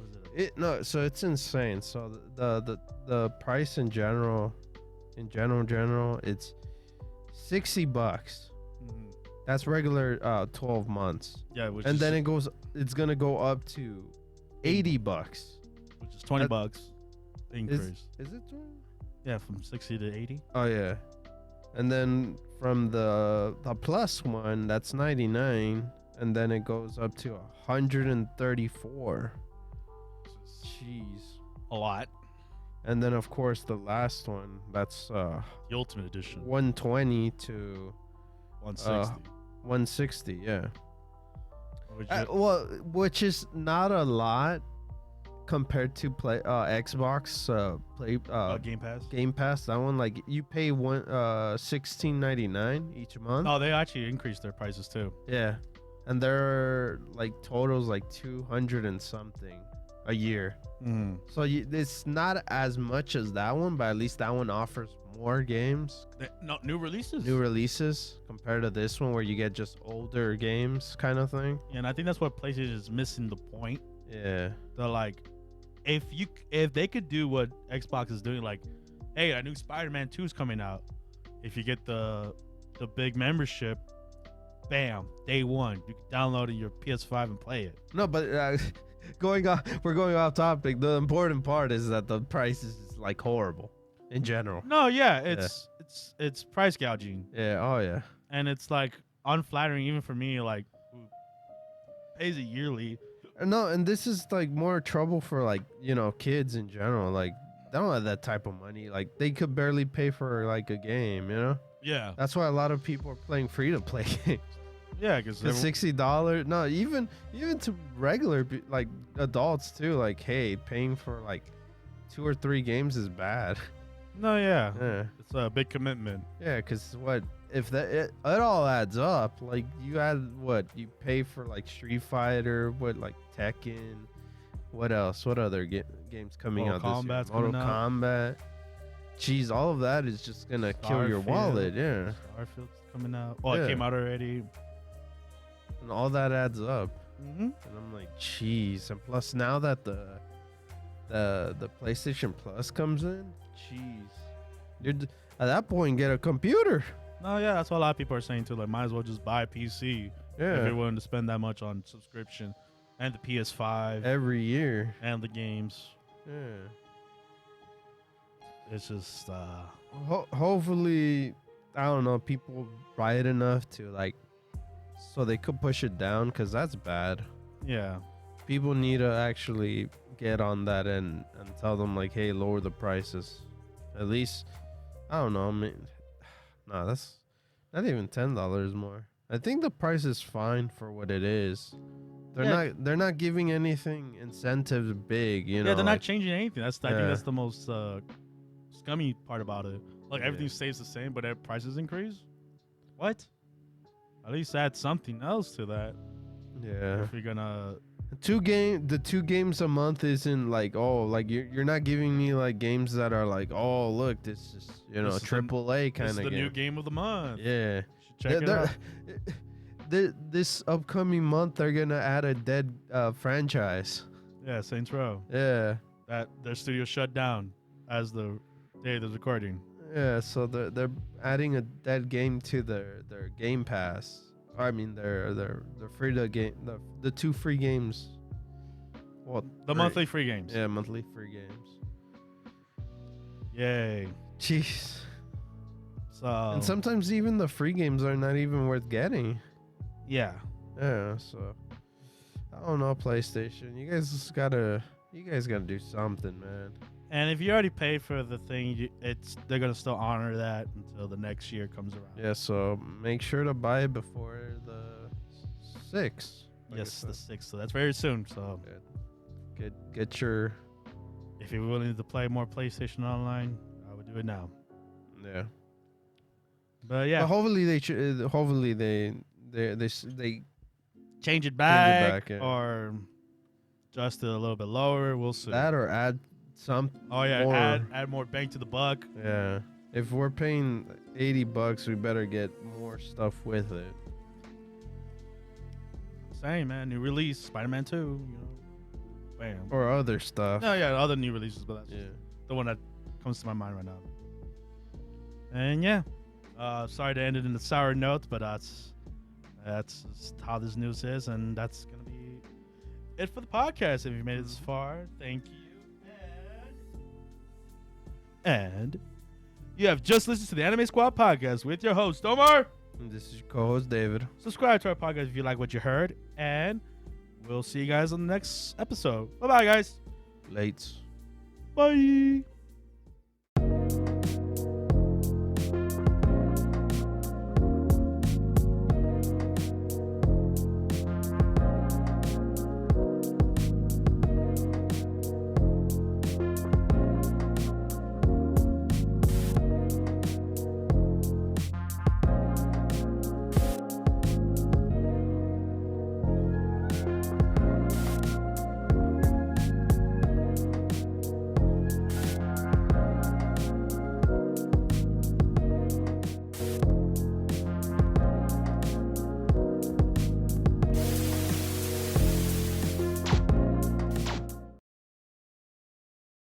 is it? So it's insane. So the price in general, it's $60. Mhm. That's regular 12 months. Yeah, which And is, then it's gonna go up to $80. which is $20 that- increase. Is it 20? Yeah, from 60 to 80. Oh yeah. And then from the plus one, that's 99, and then it goes up to 134. Jeez. A lot. And then of course the last one, that's The Ultimate Edition, 120 to 160. 160, yeah. which Well, which is not a lot compared to play Xbox Game Pass. Game Pass, that one like you pay $16.99 each month. Oh, they actually increased their prices too. Yeah, and they're like totals like 200 and something a year. So it's not as much as that one, but at least that one offers more games. No, new releases. New releases compared to this one where you get just older games kind of thing. Yeah, and I think that's what PlayStation is missing the point. Yeah. They're like, if they could do what Xbox is doing, like, hey, a new Spider-Man 2 is coming out. If you get the big membership, bam, day one, you can download it your PS5 and play it. No, but we're going off topic. The important part is that the price is like horrible in general. No, yeah, it's price gouging. Yeah. Oh yeah. And it's like unflattering even for me, like who pays it yearly. No, and this is like more trouble for like, you know, kids in general. Like they don't have that type of money. Like they could barely pay for like a game, you know? Yeah. That's why a lot of people are playing free to play games. Yeah, because The $60. No, even to regular like adults too. Like, hey, paying for like 2 or 3 games is bad. no, yeah, Yeah. it's a big commitment. Yeah, because what if it all adds up? Like you add what you pay for like Street Fighter, what like Tekken, what else? What other games coming Mortal out this year? Kombat's Mortal coming out. Kombat. Jeez, all of that is just gonna kill your Starfield. wallet. Yeah, Starfield's coming out. Oh, Yeah. it came out already. and all that adds up. Mm-hmm. And I'm like, jeez. And plus, now that the PlayStation Plus comes in, jeez, dude, at that point, get a computer. No, yeah, that's what a lot of people are saying too. Like, might as well just buy a PC if Yeah, you're willing to spend that much on subscription and the PS5 every year. and the games. Yeah. It's just Hopefully, I don't know, people buy it enough to like, so they could push it down, because that's bad. yeah. People need to actually get on that and tell them like, hey, lower the prices. At least, I don't know. I mean, no, that's not even $10 more. I think the price is fine for what it is. They're not giving anything incentives big, you know. Yeah, they're not like- changing anything. I think Yeah. that's the most scummy part about it. Like, Yeah. everything stays the same, but their prices increase. What? At least add something else to that. Yeah. If you're gonna, The 2 games a month isn't like, oh, like you're not giving me like games that are like, oh, look, this is, you know, This is the- triple A this kind is of the game. new game of the month. Yeah. You should check it out. This upcoming month they're gonna add a Dead franchise. Yeah, Saints Row. Yeah. That their studio shut down as the day of the recording. Yeah, so they're adding a Dead game to their Game Pass. I mean their free to game, the 2 free games. Well, The monthly free games. Yeah, monthly free games. Yay. Jeez. So And sometimes even the free games are not even worth getting. yeah. Yeah, so I don't know, PlayStation. You guys gotta do something, man. And if you already paid for the thing, they're gonna still honor that until the next year comes around. Yeah, so make sure to buy it before the 6th. like I Yes, said. the 6th. So that's very soon. So Get your if you're willing to play more PlayStation Online, I would do it now. yeah. But yeah, But hopefully they change it back, back, yeah. or adjust it a little bit lower. We'll see. that or add some. Oh yeah, more. add more bang to the buck. Yeah. If we're paying $80, we better get more stuff with it. Same man, new release, Spider-Man 2. You know, bam. Or other stuff. No, yeah, other new releases, but that's Yeah. the one that comes to my mind right now. And yeah, sorry to end it in a sour note, but that's just how this news is, and that's gonna be it for the podcast. If you made it this far, thank you. And you have just listened to the Anime Squad podcast with your host Omar. And this is your co-host David. Subscribe to our podcast if you like what you heard, and we'll see you guys on the next episode. Bye bye, guys. Lates. Bye.